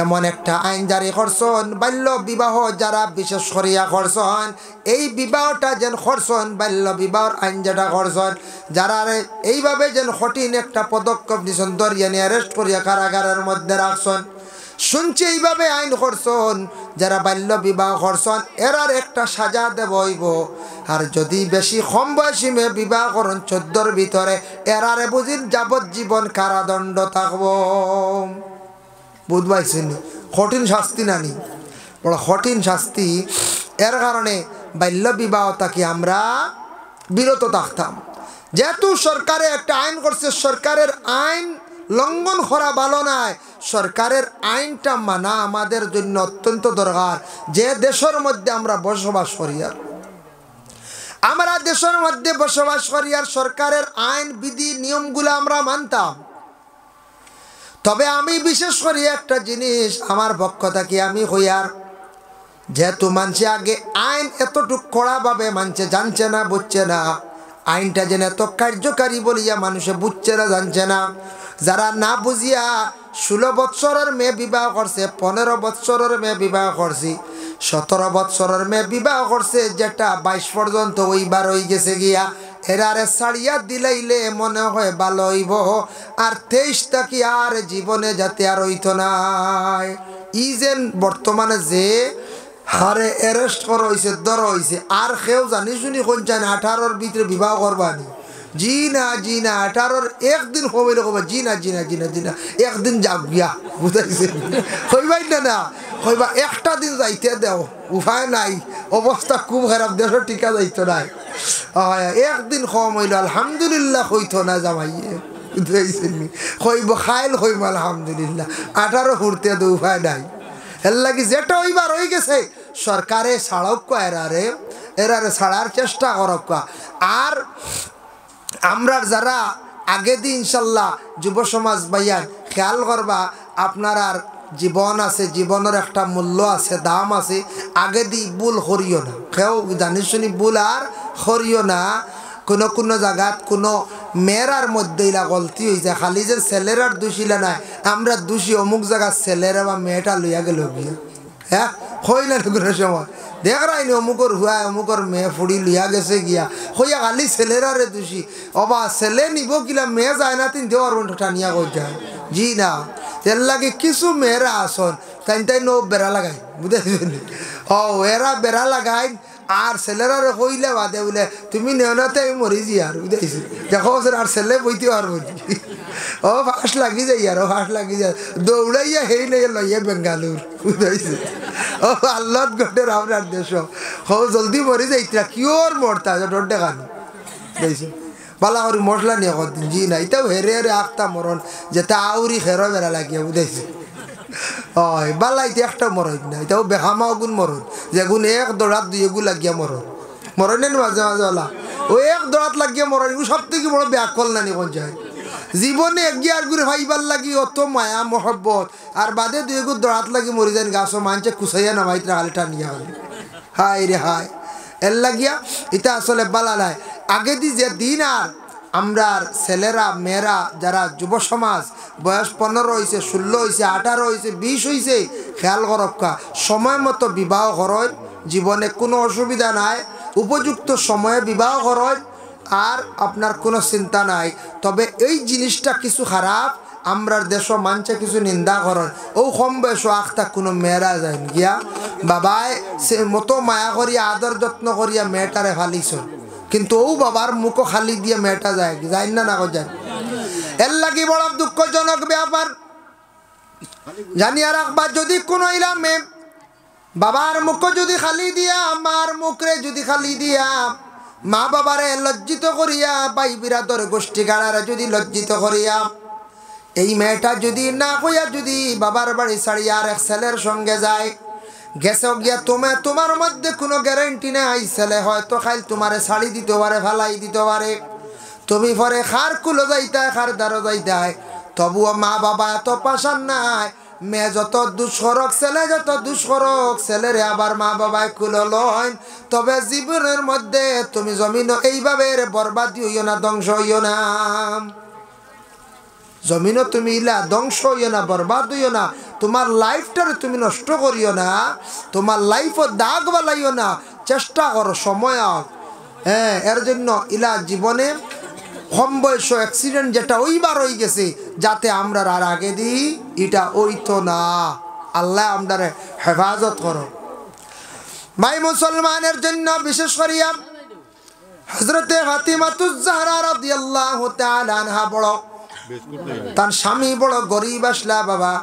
এমন একটা আইন জারি করছেন বাল্য বিবাহ যারা বিশেষ করিয়া করছেন এই বিবাহটা যেন করছেন বাল্য বিবাহর আইন যেটা করছেন যারা এইভাবে যেন কঠিন একটা পদক্ষেপ নিছেন ধরিয়া নিয়ে অ্যারেস্ট করিয়া কারাগারের মধ্যে রাখছেন শুনছি এইভাবে আইন করছেন যারা বাল্য বিবাহ করছেন এরার একটা সাজা দেব হইব আর যদি বেশি কম বয়সী মেয়ে বিবাহ করেন 14 ভিতরে এরারে বুঝিন যাবজ্জীবন কারাদণ্ড থাকব বুঝবাইছেন কঠিন শাস্তি নানি বড় কঠিন শাস্তি এর কারণে বাল্য বিবাহ থেকে আমরা বিরত থাকতাম যেহেতু সরকারে একটা আইন করছে সরকারের আইন লঙ্ঘন করা ভালো নয় সরকারের আইনটা মানা আমাদের জন্য অত্যন্ত দরকার যে দেশের মধ্যে আমরা বসবাস করি আর আমরা দেশের মধ্যে বসবাস করি আর সরকারের আইন বিধি নিয়মগুলো আমরা মানতাম তবে আমি বিশেষ করি একটা জিনিস আমার পক্ষ থেকে আমি হইয়ার যেহেতু মানুষে আগে আইন এতটুক কড়াভাবে মানছে জানছে না বুঝছে না আইনটা যেন এত কার্যকারী বলিয়া মানুষে বুঝছে না জানছে না যারা না বুঝিয়া 16 বৎসরের মেয়ে বিবাহ করছে 15 বৎসরের মেয়ে বিবাহ করছি 17 বৎসরের মেয়ে বিবাহ করছে যেটা 22 পর্যন্ত ওইবার হয়ে গেছে গিয়া এরারে ছাড়িয়া দিলাইলে মনে হয় ভালো হইব আর 23 থাকি আর জীবনে যাতে আর হইতো নাই ইজেন বর্তমানে যে হারে অ্যারেস্ট করা হয়েছে ধরা হয়েছে আর কেউ জানি শুনি কোন চায় না 18-র ভিতরে বিবাহ করবানি জি না 18-র একদিন কমাইলে কবা জি না একদিন যাক গিয়া বুঝাইছে কইবাই না কইবা একটা দিন যাইতে দেও উপায় নাই অবস্থা খুব খারাপ দেশের টিকা যাইতো নাই একদিন কম হইল আলহামদুলিল্লাহ হইতো না জামাইয়ে বুঝাইছেন কইব খাইল কইব আলহামদুলিল্লাহ 18 ঘুরতে তো উপায় নাই এর লাগি যেটা ওইবার হয়ে গেছে সরকারে ছাড়ক এরারে ছাড়ার চেষ্টা করক আর আমরা যারা আগে দিন ইনশাল্লাহ যুব সমাজ ভাইয়ান খেয়াল করবা আপনার আর জীবন আছে জীবনের একটা মূল্য আছে দাম আছে আগে দি ভুল করিও না কেউ জানি শুনি ভুল আর করিও না কোনো জায়গাত কোনো মেয়েরার মধ্যে ইলা গলতি হয়েছে খালি যে ছেলেরার দোষিলা নাই আমরা দোষী অমুক জায়গার ছেলেরা বা মেয়েটা লইয়া গেল গিয়া হ্যাঁ হই না কোনো সময় দেখ রাইনি অমুকর হুয়া অমুকর মেয়ে ফুড়ি লিয়া গেছে গিয়া হইয়া খালি ছেলেরারে দোষী অবা ছেলে নিব কিলা মেয়ে যায় না তিন দেওয়ার টানিয়া কই যায় জি না এর লাগে কিছু মেয়েরা আসন তাই নো বেড়া লাগাই বুঝেছেন এরা বেড়া লাগাই আর ছেলেরারে কইলে বাদে বলে তুমি নেওনাতে আমি মরিছি আর বুঝাইছি দেখো আর ছেলে বইতে পারবো ফাঁস লাগি যাই আর ফাঁস লাগি যায় দৌড়াইয়া হেই নেই লইয়া বেঙ্গালুর বুঝাইছে আল্লাহ গটের আপনার দেশ জলদি মরি যাইতরা কিওর মরতা ডর দেখানো বুঝাইছে পালা করি মশলা নিয়ে কদিন জি না এটাও হেরে হেরে আখতা মরণ যেটা আউরি খেরো বেড়া লাগিয়া বুঝাইছে হয় বালাইতে একটা মরণ না এটাও বেহামাও গুণ মরণ যে গুণ এক দৌড়াত দুই গু লাগিয়া মরণের মাঝে মাঝে ওলা ও এক দৌড়াত লাগিয়া মরণ এগুলো সব থেকে বড় ব্যাকল নানি কোন যায় জীবনে একগিয়ার গুড়ে ভাইবার লাগি অত মায়া মহব্বত আর বাদে দুই গু দৌড়াত লাগি মরি যান গাছও মানছে কুসাইয়া নামাইতে হালটা নিয়ে হলে হায় রে হায় এর লাগিয়া এটা আসলে বালা নাই আগে দি যে দিন আর আমরা ছেলেরা মেয়েরা যারা যুব সমাজ বয়স 15 হয়েছে 16 হয়েছে 18 হয়েছে 20 হয়েছে খেয়াল করক্কা সময় মতো বিবাহ করয় জীবনে কোনো অসুবিধা নাই উপযুক্ত সময়ে বিবাহ করয় আর আপনার কোনো চিন্তা নাই তবে এই জিনিসটা কিছু খারাপ আমরার দেশ মানছে কিছু নিন্দা করেন ও কম বয়স আখতা কোনো মেয়েরা যায় গিয়া বাবায় সে মতো মায়া করিয়া আদর যত্ন করিয়া মেয়েটারে ফালিছ কিন্তু ও বাবার মুখো খালি দিয়ে মেয়েটা যায় যাই না যায় এর লাগি বড় দুঃখজনক ব্যাপার জানিয়া রাখবা যদি কোনো ইলা মেয়ে বাবার মুখ যদি খালি দিয়া, মার মুখরে যদি খালি দিয়া, মা বাবারে লজ্জিত করিয়া, ভাই বিরাদর গোষ্ঠী গাড়ারে যদি লজ্জিত করিয়া, এই মেয়েটা যদি না কইয়া যদি বাবার বাড়ি ছাড়িয়া আর এক ছেলের সঙ্গে যায়, গেছে গিয়া তোমার মধ্যে কোনো গ্যারেন্টি নাই, ছেলে হয়তো খাইল তোমারে ছাড়ি দিতে পারে, ফালাই দিতে পারে, তুমি পরে খার কুলো যাইতায়, খার দ্বারো যাইতায়, তবুও মা বাবা এত পাশান নাই। মেয়ে যত দুষ্করক, ছেলে যত দুষ্করক, ছেলেরে আবার মা বাবায় কুলো লয়। তবে জীবনের মধ্যে তুমি জমিন এইভাবে বরবাদি হইও না, ধ্বংস হইও না। জমিনও তুমি ইলা ধ্বংস হইও না, বরবাদ হইও না, তোমার লাইফটারে তুমি নষ্ট করিও না, তোমার লাইফও দাগ বালাইও না। চেষ্টা করো সময়, হ্যাঁ, এর জন্য ইলা জীবনে কম বয়স অ্যাক্সিডেন্ট যেটা ওইবার হয়ে গেছে, যাতে আমরা আর আগে দিই এটা ওইতো না। আল্লাহ আমরারে হেফাজত করো। ভাই মুসলমানের জন্য বিশেষ করিয়া হযরতে ফাতিমাতুজ জাহরা রাদিয়াল্লাহু তাআলা আনহা বড়, তার স্বামী বড় গরিব আসলা বাবা।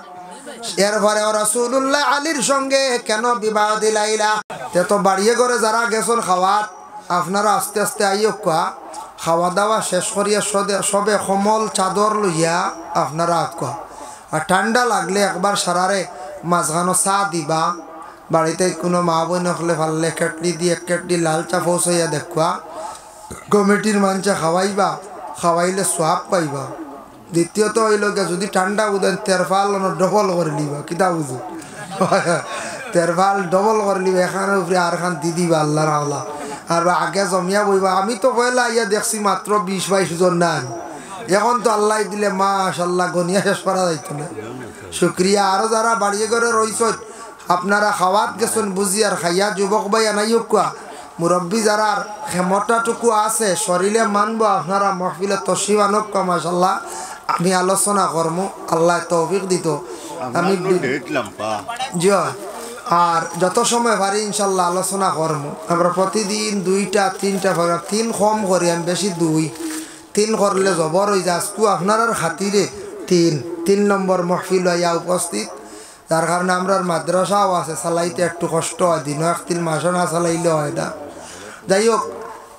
এরপরে রাসূলুল্লাহ আলীর সঙ্গে কেন বিবাহ দিলাইলা? তে তো বাড়িয়ে ঘরে যারা গেছেন খাওয়াত, আপনারা আস্তে আস্তে আইও, খাওয়া দাওয়া শেষ করিয়া সবে কমল চাদর লইয়া আপনারা আঁকা। আর ঠান্ডা লাগলে একবার সারারে মাঝখানো চা দিবা। বাড়িতে কোনো মা বোন হলে ফাললে কেটলি দিয়ে এক কেটলি লাল চা পৌঁছাইয়া দেখবা, কমিটির মানুষে খাওয়াইবা, খাওয়াইলে সোয়াব পাইবা। দ্বিতীয়ত হইল যদি ঠান্ডা বুঝেন তেরফাল ডবল করে লিবা, কিতা বুঝো তেরফাল ডবল করে লিবা, এখানে উপরে আর খান দি দিবা আল্লাহর আল্লাহ। আর আগে জমিয়া বইবা। আমি তো পয়লা ইয়া দেখছি মাত্র 20-22 জন না, এখন তো আল্লাহ দিলে মাশাআল্লাহ গনিয়া শেষ করা যাইতো না। শুক্রিয়া। আরো যারা বাড়িয়ে ঘরে রইছ, আপনারা খাওয়াত গেছেন বুঝি আর খাইয়া যুবক ভাই আনাইও কুয়া, মুরব্বী যারা ক্ষমতাটুকু আছে শরীরে মানবো, আপনারা মহফিলে তশরিফ আনক কা। মাশাআল্লাহ আমি আলোচনা করবো, আল্লাহ তৌফিক দিত। আমি জি, আর যত সময় পারি ইনশাল্লাহ আলোচনা করবো। আমরা প্রতিদিন 2-3টা প্রোগ্রাম, 3 কম করি, আমি বেশি 2-3 করলে জবর হয়ে যায়। আজকু আপনার খাতিরে 3 নম্বর মহফিল হইয়া উপস্থিত, যার কারণে আমরা মাদ্রাসাও আছে, চালাইতে একটু কষ্ট হয়, দিন 1-3 মাসও না চালাইলে হয় না। যাই হোক,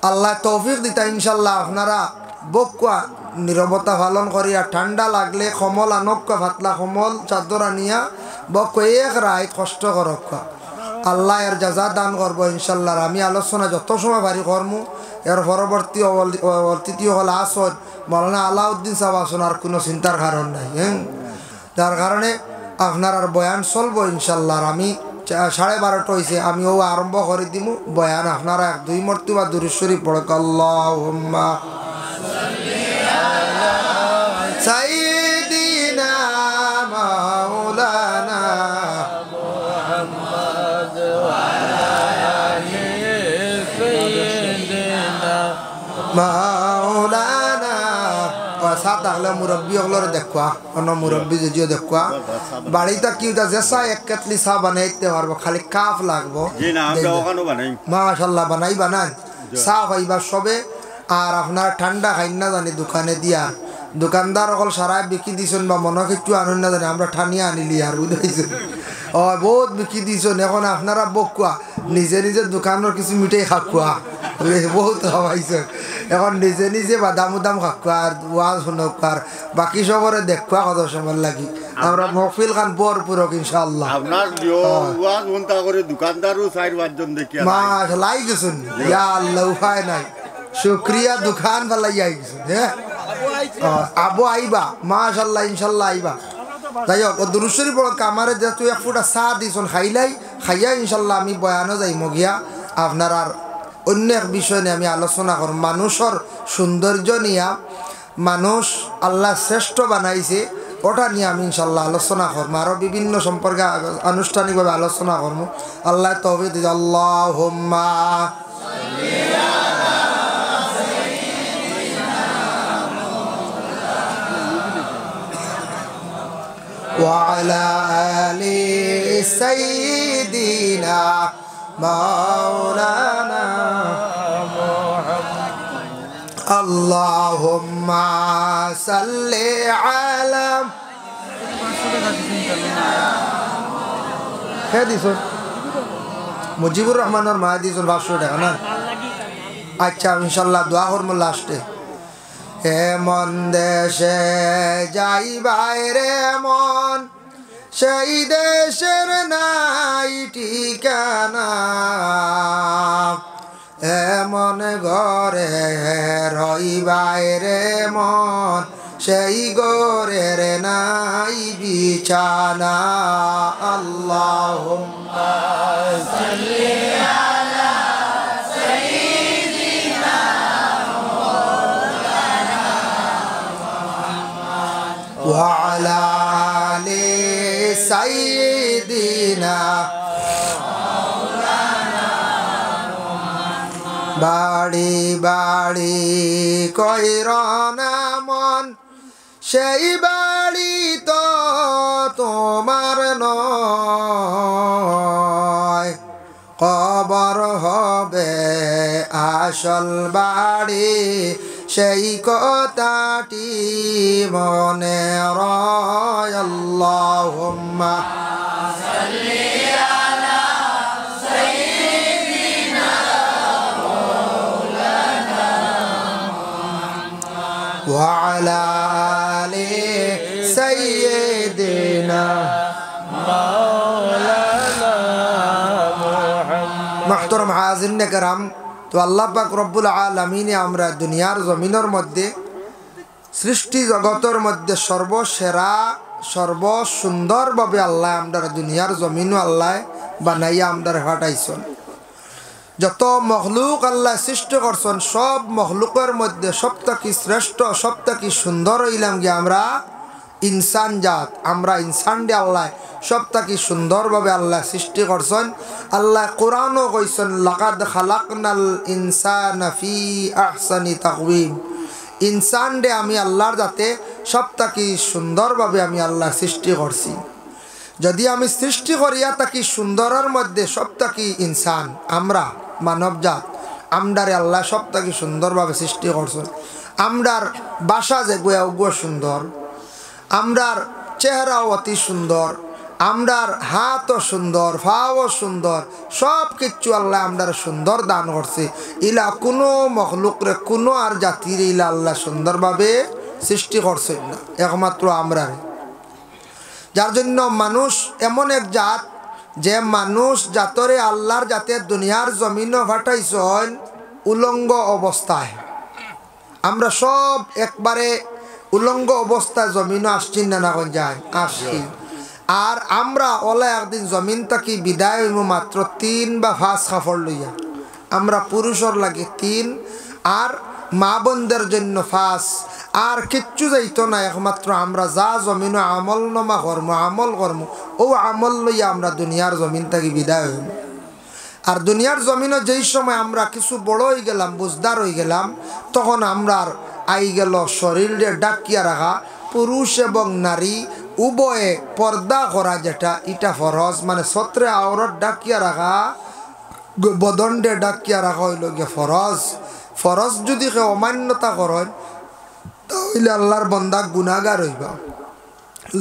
আল্লাহ তৌফিক দিতা ইনশাল্লাহ। আপনারা বকুয়া নীরবতা পালন করিয়া, ঠান্ডা লাগলে কমল আনক্কা, পাতলা কমল চাদর আনিয়া বক এক রায় কষ্ট করক, আল্লাহ এর জাযা দান করবো ইনশাল্লাহ। আমি আলোচনা যত সময় পারি করমু। এর পরবর্তী অতিথি হল আসন মৌলানা আলাউদ্দিন সাহেব আসন, আর কোনো চিন্তার কারণ নাই। হ্যাঁ, যার কারণে আপনার আর বয়ান চলবো ইনশাল্লাহ। আমি 12:30 হয়েছে, আমি ও আরম্ভ করে দিব বয়ান। আপনারা 2 মর্তবা দুরূদ শরীফ পড়ক। আল্লাহুম্মা সাইয়্যিদিনা মাওলানা মুহাম্মদ ওয়া আলা আলি সাইয়্যিদিনা মাওলানা। সাত আগলে মুরব্বী হলরে দেখবা, অন্য মুরব্বী যদিও দেখবা বাড়িতে কি জেসা 1 কেটলি চা বানাইতে পারবো, খালি কাপ লাগবো। মাশাআল্লাহ বানাই চা খাইবা সবে। আর আপনার ঠান্ডা খাই না জানি দোকানে দিয়া, দোকানদার অকল সারাই বিকি দিছেন বা মনে কিছু আনুন না জানি, আমরা ঠানিয়া আনিলি আর বুঝাইছেন। ও বহুত বিকি দিছেন। এখন আপনারা বকুয়া নিজে নিজে দোকানের কিছু মিঠাই খাকুয়া, বহুত খাওয়াইছেন। এখন নিজে নিজে বাদাম উদাম খাকুয়া আর ওয়াজ শুনক, আর বাকি সবরে দেখুয়া কত সময় লাগি। আমরা মহফিল খান ভরপুরক ইনশাআল্লাহ। মাশাআল্লাহ আই গেছেন, ইয়া আল্লাহ উপায় নাই, শুক্রিয়া। দোকান ভালাই আই গেছেন। হ্যাঁ, আবু আইবা মাশাআল্লাহ ইনশাআল্লাহ আইবা। যাই হোক, দুরূদ শরীফ পড়ো। কামারে যেহেতু 1 ফুটা চা দিছন, খাইয়া ইনশাআল্লাহ আমি বয়ানও যাই মগিয়া। আপনার আর অন্য এক বিষয় নিয়ে আমি আলোচনা করব। মানুষের সৌন্দর্য নিয়ে, মানুষ আল্লাহ শ্রেষ্ঠ বানাইছে, ওটা নিয়ে আমি ইনশাআল্লাহ আলোচনা করবো। আরও বিভিন্ন সম্পর্কে আনুষ্ঠানিকভাবে আলোচনা করবো। আল্লাহ তৌফিক দিন। আল্লাহুম্মা وعلى آل سيدنا مولانا اللهم صل على মুজিবুর রহমানের মা দিয়েছেন 500 টাকা না? আচ্ছা ইনশাল্লাহ দোয়া করবো লাস্টে। এমন দেশে যাই বাইরে মন, সেই দেশের নাই ঠিকানা, এমন ঘরে রই বাইরে মন, সেই ঘরের নাই বিছানা। আল্লাহুম্মা সাল্লি আলা সাইয়্যিদিনা মাওলানা মুহাম্মদ ওয়া আলা আলি সাইয়্যিদিনা মাওলানা মুহাম্মদ। বাড়ি বাড়ি কইরনা মন, সেই বাড়ি তো তোমার নয়, কবর হবে আসল বাড়ি, সেই কথাটি মনে রয়। আল্লাহুম্মা সাল্লি আলা সাইয়্যিদিনা মাওলানা মুহাম্মদ ওয়া আলা সাইয়্যিদিনা মাওলানা মুহাম্মদ। মুহতারাম হাজিরিন کرام, তো আল্লাহ পাক রব্বুল আলামিন আমরা দুনিয়ার জমিনের মধ্যে সৃষ্টি জগতের মধ্যে সর্বসেরা সর্বসুন্দরভাবে আল্লাহ আমরা দুনিয়ার জমিনও আল্লাহ বানাইয়া আমরা পাঠাইছেন। যত মখলুক আল্লাহ সৃষ্টি করছেন, সব মখলুকের মধ্যে সবথেকে শ্রেষ্ঠ সবথেকে সুন্দর হইলাম কি আমরা ইনসান জাত। আমরা ইনসান দিয়ে আল্লাহ সবথেকে সুন্দরভাবে আল্লাহ সৃষ্টি করছেন। আল্লাহ কোরআনও কইছেন লাকাদ খালাকনাল ইনসানা ফি আহসানি তাকওয়িম, ইনসান দে আমি আল্লাহর যাতে সবথেকে সুন্দরভাবে আমি আল্লাহ সৃষ্টি করছি। যদি আমি সৃষ্টি করিয়া থাকি সুন্দরের মধ্যে সবথেকে ইনসান আমরা মানবজাত, আমরারে আল্লাহ সবথেকে সুন্দরভাবে সৃষ্টি করছেন। আমরার বাসা যে গুয়া সুন্দর, আমরার চেহারাও অতি সুন্দর, আমরার হাতও সুন্দর, পাও সুন্দর, সব কিছু আল্লাহ আমরার সুন্দর দান করছে। ইলা কোনো মখলুকরে কোনো আর জাতির ইলা আল্লাহ সুন্দরভাবে সৃষ্টি করছেন না, একমাত্র আমরারে। যার জন্য মানুষ এমন এক জাত, যে মানুষ জাতরে আল্লাহর জাতে দুনিয়ার জমিনও ফাটাইছেন উলঙ্গ অবস্থায়। আমরা সব একবারে উলঙ্গ অবস্থায় জমিনও আসছি না, না যায় আসছি। আর আমরা ওলা একদিন জমিন থাকি বিদায় হইব মাত্র 3 বা 5 কাপড় লইয়া। আমরা পুরুষর লাগে 3 আর মা বোনদের জন্য 5, আর কিচ্ছু যাইতো না। একমাত্র আমরা যা জমিন আমল নামা আমল কর্ম ও আমল লইয়া আমরা দুনিয়ার জমিন থাকি বিদায় হইব। আর দুনিয়ার জমিনে যেই সময় আমরা কিছু বড় হয়ে গেলাম, বুঝদার হয়ে গেলাম, তখন আমরা আই গেল শরীরে ডাকিয়া রাখা। পুরুষ এবং নারী উভয়ে পর্দা করা, যেটা এটা ফরজ, মানে ছত্রে আওরত ডাকিয়া রাখা, বদন্ডে ডাকিয়া রাখা হইল গিয়ে ফরজ। ফরজ যদি কেউ অমান্যতা করেন তাহলে আল্লাহর বন্দা গুনাহগার হইবা।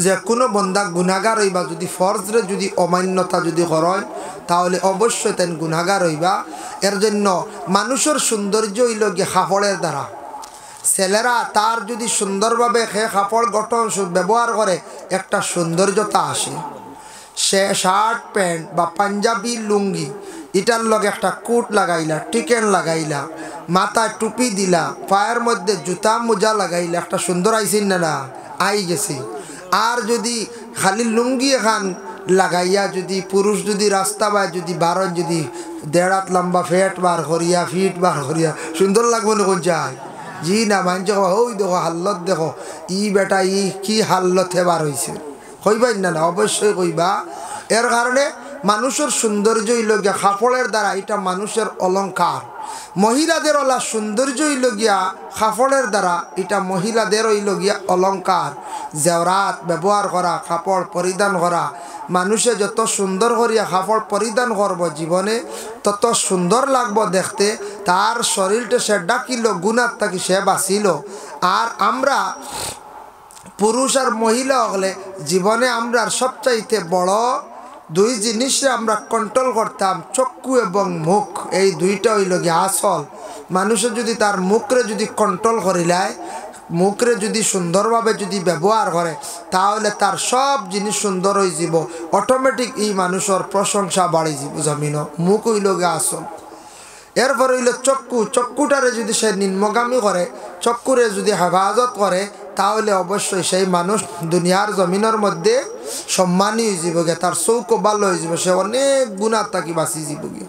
যে কোনো বন্দা গুনাহগার হইবা যদি ফরজরে যদি অমান্যতা যদি করেন, তাহলে অবশ্যই তেন গুনাহগার হইবা। এর জন্য মানুষের সৌন্দর্য হইল গিয়ে কাপড়ের দ্বারা। ছেলেরা তার যদি সুন্দরভাবে কাপড় গঠন ব্যবহার করে, একটা সৌন্দর্যতা আসে। সে শার্ট প্যান্ট বা পাঞ্জাবি লুঙ্গি এটার লগে একটা কোট লাগাইলা, টিকেন লাগাইলা, মাথায় টুপি দিলা, পায়ের মধ্যে জুতা মোজা লাগাইলা, একটা সুন্দর আইসিন না আই গেছে। আর যদি খালি লুঙ্গি এখান লাগাইয়া যদি পুরুষ যদি রাস্তা বায় যদি বারণ যদি 1.5 হাত লম্বা ফিট বার করিয়া সুন্দর লাগবো না কোন যায় জি না। মানছে ওই দেখো হাল্লত, দেখো ই বেটা ই কি হাল্লত হেবার হয়েছে, কইবাই না? অবশ্যই কইবা। এর কারণে মানুষের সৌন্দর্য হইল গিয়া কাপড়ের দ্বারা, এটা মানুষের অলঙ্কার। মহিলাদের ওলা সৌন্দর্য হইল গিয়া কাপড়ের দ্বারা, এটা মহিলাদের হইল গিয়া অলঙ্কার। জেওরাত ব্যবহার করা, কাপড় পরিধান করা, মানুষে যত সুন্দর করিয়া কাপড় পরিধান করব জীবনে তত সুন্দর লাগবো দেখতে। তার শরীরটা সে ডাকিল, গুণার থাকি সে বাঁচিল। আর আমরা পুরুষ আর মহিলা হলে জীবনে আমরা সবচাইতে বড় দুই জিনিসে আমরা কন্ট্রোল করতাম, চক্ষু এবং মুখ। এই দুইটা হইল গিয়ে আসল। মানুষের যদি তার মুখরে যদি কন্ট্রোল করিলায়, মুখরে যদি সুন্দরভাবে যদি ব্যবহার করে, তাহলে তার সব জিনিস সুন্দর হয়ে যাব। অটোমেটিক এই মানুষের প্রশংসা বাড়ি যাব জমিন। মুখ হইল গিয়ে আসল। এরপর হইল চক্ষু। চক্ষুটারে যদি সে নিম্নগামী করে, চক্ষুরে যদি হেফাজত করে, তাহলে অবশ্যই সেই মানুষ দুনিয়ার জমিনের মধ্যে সম্মানী হয়ে যাব গে, তার চৌকো ভালো হয়ে যাব, সে অনেক গুণার তাকে বাঁচি যাব গে।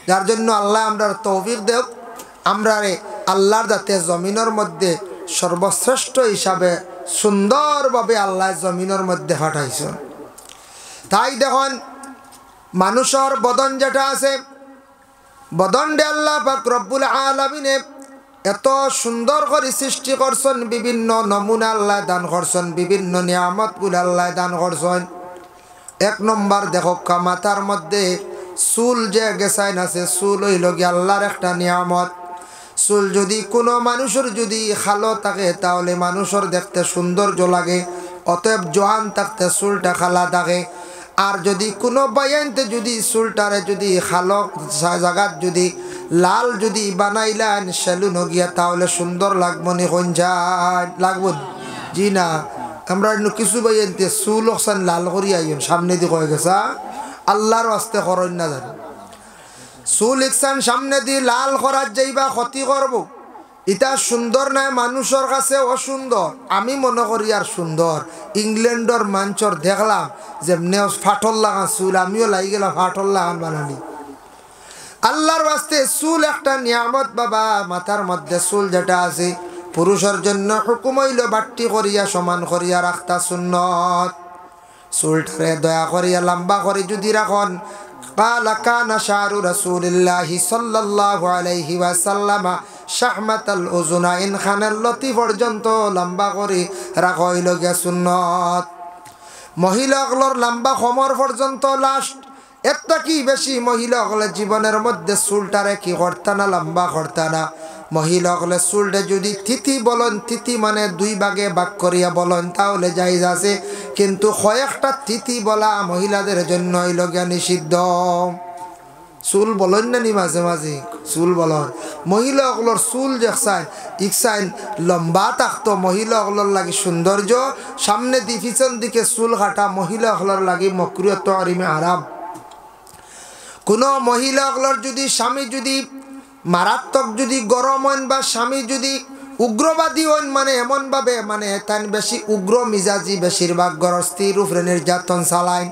যার জন্য আল্লাহ আমরা তৌফিক দেব, আমরা আল্লাহর যাতে জমিনের মধ্যে সর্বশ্রেষ্ঠ হিসাবে সুন্দরভাবে আল্লাহ জমিনের মধ্যে পাঠাইছেন। তাই দেখুন মানুষের বদন যেটা আছে, বদনডে আল্লাহ পাক রব্বুল আলামিনে এত সুন্দর করে সৃষ্টি করছেন, বিভিন্ন নমুনা আল্লাহ দান করছেন, বিভিন্ন নিয়ামতগুলো আল্লাহ দান করছেন। এক নম্বর দেখো মাথার মধ্যে চুল যে গেছাইন আছে, চুল হইল গিয়ে আল্লাহর একটা নিয়ামত। চুল যদি কোনো মানুষের যদি খালো থাকে, তাহলে মানুষের দেখতে সৌন্দর্য লাগে। অতএব জোয়ান থাকতে চুলটা খালা থাকে। আর যদি কোনো বাইনতে যদি চুলটারে যদি খালো জায়গাত যদি লাল যদি বানাইলেন সেলুন গিয়া, তাহলে সুন্দর লাগবো নি? কোন যায় লাগবো? জি না। আমরা কিছু বাইনতে চুল ওখান লাল করি আইন সামনে দিয়ে কয়ে গেছা, আল্লাহর আস্তে করেন না জানি। চুল ইকসান সামনে দিয়ে লাল করার যাইবা ক্ষতি করব, এটা সুন্দর নয়, মানুষের কাছে অসুন্দর। আমি মনে করি আর সুন্দর। ইংল্যান্ডর মাঞ্চর দেখলাম যেমনি ফাটল লাগান চুল, আমিও লাগি গেলাম ফাটল লাগান বানানি। আল্লাহর বাস্তে চুল একটা নিয়ামত বাবা। মাথার মধ্যে চুল যেটা আছে, পুরুষের জন্য হুকুম হইল বাট্টি করিয়া সমান করিয়া রাখতা সুন্নত। চুলটারে দয়া করিয়া লম্বা করে যদি রাখন। قال كان شعر رسول الله صلى الله عليه وسلم شحمة الأذنين খানের লতি পর্যন্ত লম্বা করে রাখা হইল গিয়া সুন্নত। মহিলাগুলোর লম্বা কোমর পর্যন্ত লাস্ট। একটা কি বেশি মহিলাগুলোর জীবনের মধ্যে চুলটারে কি করতা না, লম্বা করতা না। মহিলাগুলোর চুলটা যদি তিথি বলেন, তিথি মানে দুই ভাগে ভাগ করিয়া বলেন, তাহলে জায়েজ আছে। কিন্তু কয়েকটা তিথি বলা মহিলাদের জন্য হইল গিয়া নিষিদ্ধ। চুল বলেন না নি মাঝে মাঝে চুল বলন। মহিলাগুলোর চুল দেখছেন ইকসাইন লম্বা থাকতো, মহিলাগুলোর লাগে সৌন্দর্য। সামনে দি পিছন দিকে চুল কাটা মহিলাগুলোর লাগে মকরুহ তাহরিমে হারাম। কোনো মহিলাগুলোর যদি স্বামী যদি মারাত্মক যদি গরম হন বা স্বামী যদি উগ্রবাদী হন, মানে এমনভাবে মানে তাই বেশি উগ্র মিজাজি, বেশিরভাগ গরস্তির উপরে নির্যাতন চালায়,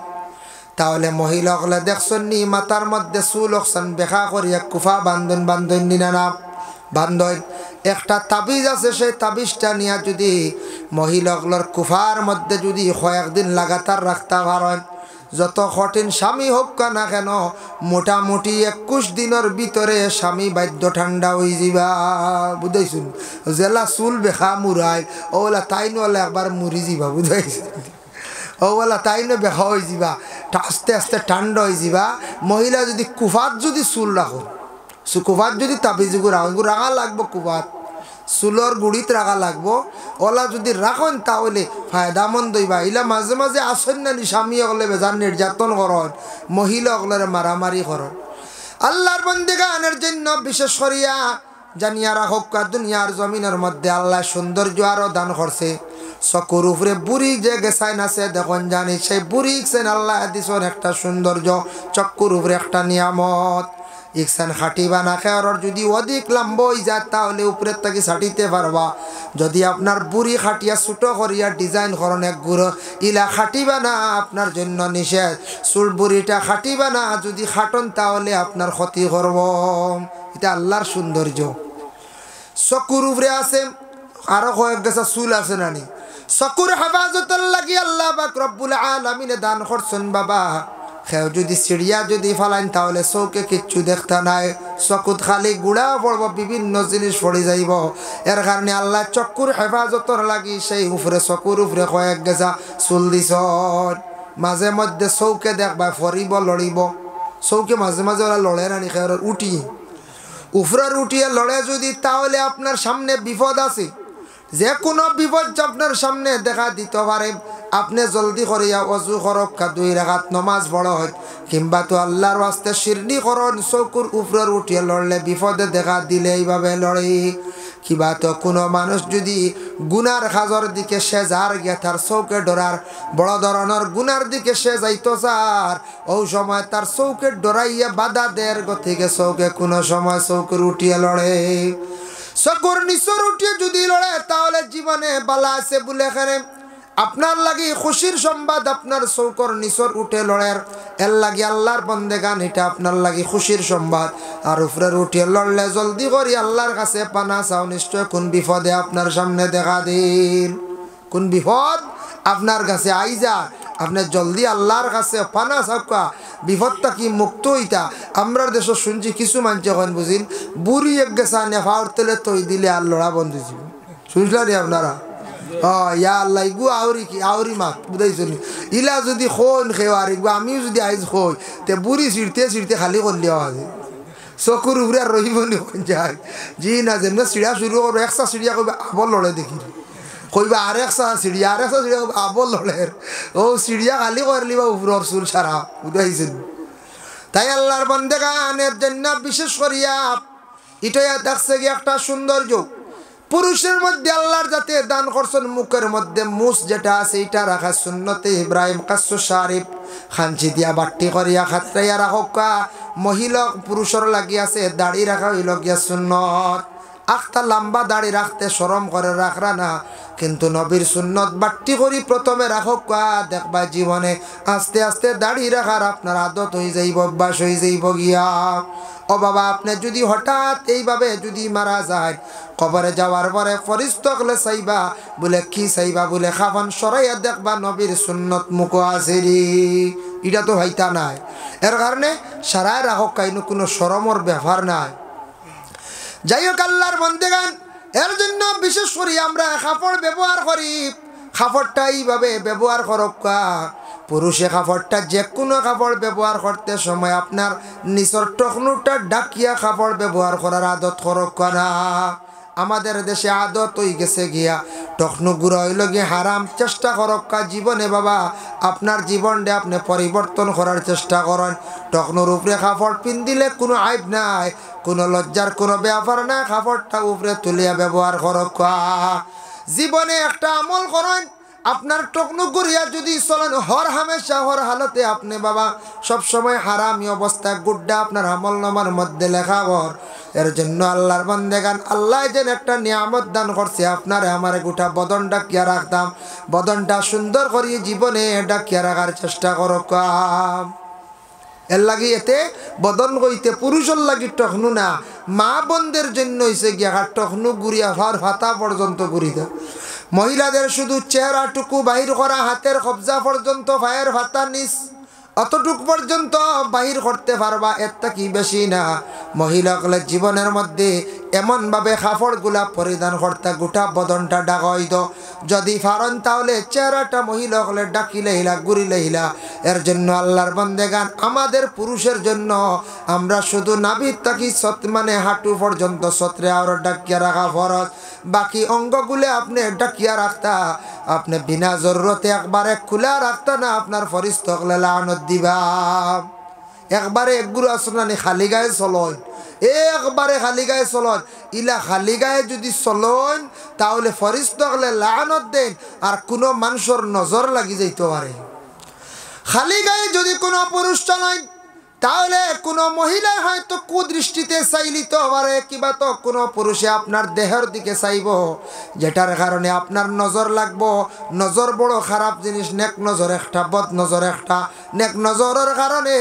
তাহলে মহিলাগুলো দেখছেন নি মাথার মধ্যে চুল অকসান বেখা করিয়া কুফা বান্ধন বান্ধন নিনা না বান্ধন। একটা তাবিজ আছে, সেই তাবিজটা নিয়ে যদি মহিলাগুলোর কুফার মধ্যে যদি কয়েকদিন লাগাতার রাখতে পারেন, যত কঠিন স্বামী হোক না কেন, মোটামুটি 21 দিনের ভিতরে স্বামী বাদ্য ঠান্ডা হয়ে যাবা। বুঝাইছুন? জেলা চুল বেখা মুরাই ওলা তাই নলে একবার মুড়ি যাবা। বুঝাইছেন? ওলা তাই ন বেখা হয়ে যাবা, আস্তে আস্তে ঠান্ডা হয়ে যাবা। মহিলা যদি কুফাত যদি চুল রাখো, কুফাত যদি তাবিজুগু রাখো, রাখা লাগবো কুফাত, চুলর গুড়িত রাখা লাগবো। ওলা যদি রাখেন তাহলে ফায়দামন্দ হইবা। ইলা মাঝে মাঝে আসেন না স্বামী অগলে বেজার নির্যাতন করন, মহিলা অগলের মারামারি করন। আল্লাহর বন্দেগানের জন্য বিশেষ করিয়া জানিয়া রাখক, দুনিয়ার জমিনের মধ্যে আল্লাহ সৌন্দর্য আরো দান করছে। চকুর উপরে বুড়ি যে গেছাইন আছে দেখুন জানি, সেই বুড়ি ইকসেন আল্লাহ দিছেন একটা সৌন্দর্য, চকুর উপরে একটা নিয়ামত। ইকসান খাটিবা না খেয়ার যদি অধিক লম্ব হয়ে যায়, তাহলে উপরের থেকে ছাটিতে পারবা। যদি আপনার বুড়ি খাটিয়া ছোটো করিয়া ডিজাইন করেন এক গুঁড়ো, ইলা খাটিবা না, আপনার জন্য নিষেধ। চুল বুড়িটা খাটিবা না, যদি খাটন তাহলে আপনার ক্ষতি করব। এটা আল্লাহর সৌন্দর্য। চকুর উপরে আছে আরো কয়েক গেছে চুল আছে নানি, চকুর হেফাজতের লাগি আল্লাহ পাক রব্বুল আলামিনে দান করছেন বাবা। খেয়ে যদি চিড়িয়া যদি ফালাইন তাহলে চৌকে কিচ্ছু দেখতে নাই, চকুত খালি গুড়া পড়ব, বিভিন্ন জিনিস পড়ে যাইব। এর কারণে আল্লাহ চকুর হেফাজতর লাগি সেই উপরে চকুর উপরে কয়েক গেছা চুল দিছ। মাঝে মধ্যে চৌকে দেখবা ফরিব লড়িব, চৌকে মাঝে মাঝে ওরা লড়ে রানি খেয়ে উঠি উপরের উঠিয়ে লড়ে যদি, তাহলে আপনার সামনে বিপদ আছে। যে কোনো বিপদ আপনার সামনে দেখা দিতে পারে। আপনি জলদি করিয়া অজু করক্কা 2 রাকাত নামাজ পড়ো হয় কিংবা তো আল্লাহর ওয়াস্তে শিরনি করন চৌকুর উপরের উঠিয়ে লড়লে বিপদে দেখা দিলে এইভাবে লড়ে কিবা তো কোনো মানুষ যদি গুনার খাজর দিকে সে যার গিয়া তার চৌকে ডরার বড় ধরনের গুনার দিকে সে যাইতো স্যার ওই সময় তার চৌকে ডরাইয়া বাধা দেয় গতিকে চৌকে কোনো সময় চৌকের উঠিয়ে লড়ে চকুর নিচর উঠিয়ে যদি লড়ে তাহলে জীবনে বালা আছে বলে এখানে আপনার লাগি খুশির সংবাদ আপনার চৌকর নিচর উঠে লড়ের এর লাগি আল্লাহর বন্দেগান এটা আপনার লাগি খুশির সংবাদ আর উপরে উঠিয়ে লড়লে জলদি করি আল্লাহর কাছে পানা চাও নিশ্চয় কোন বিপদে আপনার সামনে দেখা দিন কোন বিপদ আপনার কাছে আইজা আপনি জলদি আল্লাহর কাছে পানা চাওকা বিপদটা কি মুক্ত হইতা আমরা দেশ শুনছি কিছু মানুষ এখন বুঝিন বুড়ি এক গেছা নেফাওর তেলে তৈ দিলে আর লড়া বন্ধ ছিল শুনছিলেন আপনারা ইয়া আল্লাহ ইগু আউরি কি আউরি মাত বুঝাইছেন ইলা যদি খোন খেওয়ার ইগু আমিও যদি আইজ খই তে বুড়ি ছিঁড়তে ছিঁড়তে খালি করলে আছে চকুর উপরে আর রহিব নি যায় জি না যেমন চিড়া শুরু করবো একসা চিড়িয়া কইবা আবল লড়ে দেখি কইবা আর একসা চিড়িয়া কইবা আবল লড়ের ও চিড়িয়া খালি করলি বা উপরের চুল সারা বুঝাইছেন তাই আল্লাহর বান্দাগানের জন্য বিশেষ করিয়া এটাই দেখছে কি একটা সৌন্দর্য পুরুষের মধ্যে আল্লাহর যাতে দান করছেন মুখের মধ্যে মুস যেটা আছে এটা রাখা সুন্নতে ইব্রাহিম কাসু শারিফ খানচি দিয়া বাট্টি করিয়া খাতরাইয়া রাখা মহিলা পুরুষের লাগি আছে দাড়ি রাখা হইল গিয়া সুন্নত আখটা লম্বা দাড়ি রাখতে শরম করে রাখরা না কিন্তু নবীর সুন্নত বাট্টি করি প্রথমে রাখা দেখবা জীবনে আস্তে আস্তে দাড়ি রাখার আপনার আদত হয়ে যাইব অভ্যাস হয়ে যাইব গিয়া ও বাবা আপনি যদি হঠাৎ এইভাবে যদি মারা যায় কবরে যাওয়ার পরে ফরিস্ত হলে চাইবা বলে কি চাইবা বলে খাফান সরাইয়া দেখবা নবীর সুন্নত মুখ আছে রে এটা তো হইতা নাই এর কারণে সারায় রাখক কাইনো কোনো শরমর ব্যাপার নাই যাই হোক আল্লাহর বন্দেগান এর জন্য বিশেষ করে আমরা কাপড় ব্যবহার করি কাপড়টা এইভাবে ব্যবহার করক্কা পুরুষে কাপড়টা যে কোনো কাপড় ব্যবহার করতে সময় আপনার নিচর টকনুটা ডাকিয়া কাপড় ব্যবহার করার আদত করক্কা না আমাদের দেশে আদত হয়ে গেছে গিয়া টকনু গুঁড়ো হইল গিয়ে হারাম চেষ্টা করক্কা জীবনে বাবা আপনার জীবনটা আপনি পরিবর্তন করার চেষ্টা করেন টকনুর উপরে কাপড় পিন দিলে কোনো আইব নাই কোনো লজ্জার কোনো ব্যাপার নাই কাপড়টা উপরে তুলিয়া ব্যবহার করক্কা জীবনে একটা আমল করেন আপনার টকনু করিয়া যদি চলেন হর হামেশা হর হালতে আপনি বাবা সব সময় হারামি অবস্থায় গুড্ডা আপনার আমল নামার মধ্যে লেখাবর এর জন্য আল্লাহর বান্দেগান আল্লাহ যেন একটা নিয়ামত দান করছে আপনারে আমার গোটা বদন ডাকিয়া রাখতাম বদনটা সুন্দর করিয়ে জীবনে ডাকিয়া রাখার চেষ্টা করো কাম এর লাগি এতে বদন কইতে পুরুষের লাগি টকনু না মা বোনদের জন্য হয়েছে গিয়া টকনু গুড়িয়া ভার ভাতা পর্যন্ত গুড়ি দেয় মহিলাদের শুধু চেহারাটুকু বাহির করা হাতের কবজা পর্যন্ত ভাইয়ের ভাতা নিস অতটুক পর্যন্ত বাহির করতে পারবা এরটা কি বেশি না মহিলাগুলোর জীবনের মধ্যে এমনভাবে কাপড়গুলা পরিধান করতে গোটা বদনটা ডাকাইত যদি পারেন তাহলে চেহারাটা মহিলাগুলো ডাকিলে হিলা ঘুরিলে হিলা এর জন্য আল্লাহর বান্দেগান আমাদের পুরুষের জন্য আমরা শুধু নাভির তাকি মানে হাঁটু পর্যন্ত সত্রে আর ডাকিয়া রাখা ফরজ বাকি অঙ্গগুলো আপনি ডাকিয়া রাখতা আপনি বিনা জরুরতে একবারে খোলা রাখতা না আপনার ফরিস্ত হলে লানত দিবা একবারে একগুলো আসনানি খালি গায়ে চলন একবারে খালি গায়ে চলন ইলা খালি গায়ে যদি চলন তাহলে ফরিস্ত হলে লানত দেন আর কোনো মানুষের নজর লাগি যাইতে পারে খালি গায়ে যদি কোনো পুরুষ চলেন তাহলে কোনো মহিলা হয়তো কুদৃষ্টিতে চাইলিতে পারে কিবা তো কোনো পুরুষে আপনার দেহের দিকে চাইব যেটার কারণে আপনার নজর লাগবো নজর বড় খারাপ জিনিস নেক নজর একটা বদ নজর একটা নেক নজরের কারণে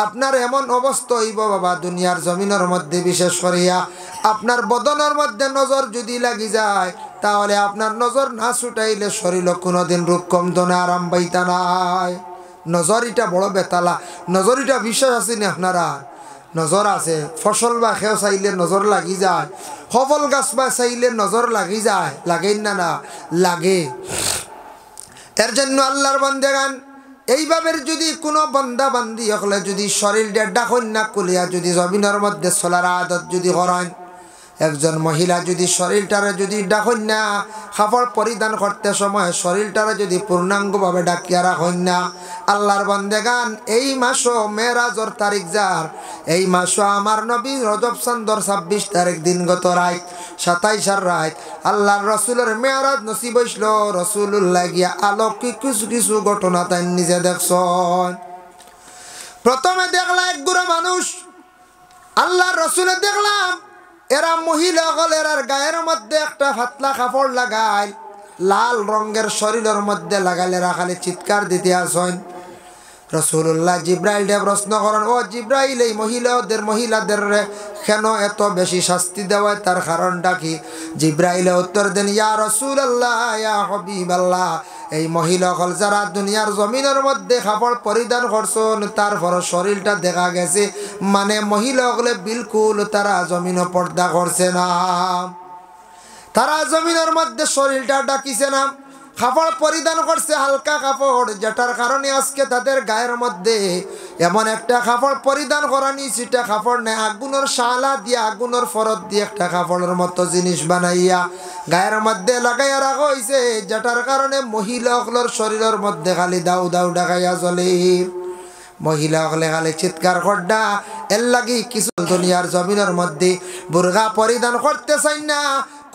আপনার এমন অবস্থা হইব বাবা দুনিয়ার জমিনের মধ্যে বিশেষ করিয়া আপনার বদনের মধ্যে নজর যদি লাগি যায় তাহলে আপনার নজর না ছুটাইলে শরীর কোনোদিন রূপ কমতো না আরাম পাইতা নাই নজরিটা বড় বেতালা নজরিটা বিশ্বাস আছে না আপনারা নজর আছে ফসল বা খেও চাইলে নজর লাগি যায় সফল গাছ বা চাইলে নজর লাগি যায় লাগেই না না লাগে এর জন্য আল্লাহর বান্দেগান এইভাবে যদি কোনো বান্দা বান্দি হলে যদি শরীরটা ডাকন না কুলিয়া যদি জমিনের মধ্যে চলার আদত যদি করেন একজন মহিলা যদি শরীরটারে যদি ডাকন না, কাপড় পরিধান করতে সময় শরীরটারে যদি পূর্ণাঙ্গভাবে ডাকিয়া রাখেন না, আল্লাহর বান্দেগান এই মাসও মেরাজর তারিখ যার, এই মাসও আমার নবী রজব চন্দ্র 26 তারিখ দিনগত রাত 27 রাত আল্লাহর রসুলের মেরাজ নসিব হইল। রসুলুল্লাহ গিয়া আলৌকিক কিছু কিছু ঘটনা তাই নিজে দেখছেন। প্রথমে দেখলা এক গুড়া মানুষ, আল্লাহর রসুলে দেখলাম এরা মহিলা গলের আর গায়ের মধ্যে একটা ফাতলা কাপড় লাগায়, লাল রঙের শরীরের মধ্যে লাগাইলে রাখালে চিৎকার দিতে আসেন। রসুল্লাহ জিব্রাইল প্রশ্ন করেন, ও জিব্রাইল, এই মহিলাদের কেন এত বেশি শাস্তি দেওয়ায়, তার কারণটা কি? জিব্রাইলে উত্তর দেন, ইয়া রাসূলুল্লাহ, ইয়া হাবিবাল্লাহ, এই মহিলা হল যারা দুনিয়ার জমিনের মধ্যে কাপড় পরিধান করছেন, তারপর শরীরটা দেখা গেছে মানে মহিলা হলে বিলকুল তারা জমিন পর্দা করছে না, তারা জমিনের মধ্যে শরীরটা ডাকিছে না, কাপড় পরিধান করছে হালকা কাপড়, যেটার কারণে আজকে তাদের গায়ের মধ্যে এমন একটা কাপড় পরিধান করানি, সেটা কাপড় নেই, আগুনের শালা দিয়ে আগুনের ফরত দিয়ে একটা কাপড়ের মতো জিনিস বানাইয়া গায়ের মধ্যে লাগাইয়া রাখা হয়েছে, যেটার কারণে মহিলাগুলোর শরীরের মধ্যে খালি দাউ দাউ ডাকাইয়া চলে। মহিলা হলে খালি চিৎকার করডা, এর লাগি কিছু দুনিয়ার জমিনের মধ্যে বুরকা পরিধান করতে চাই না,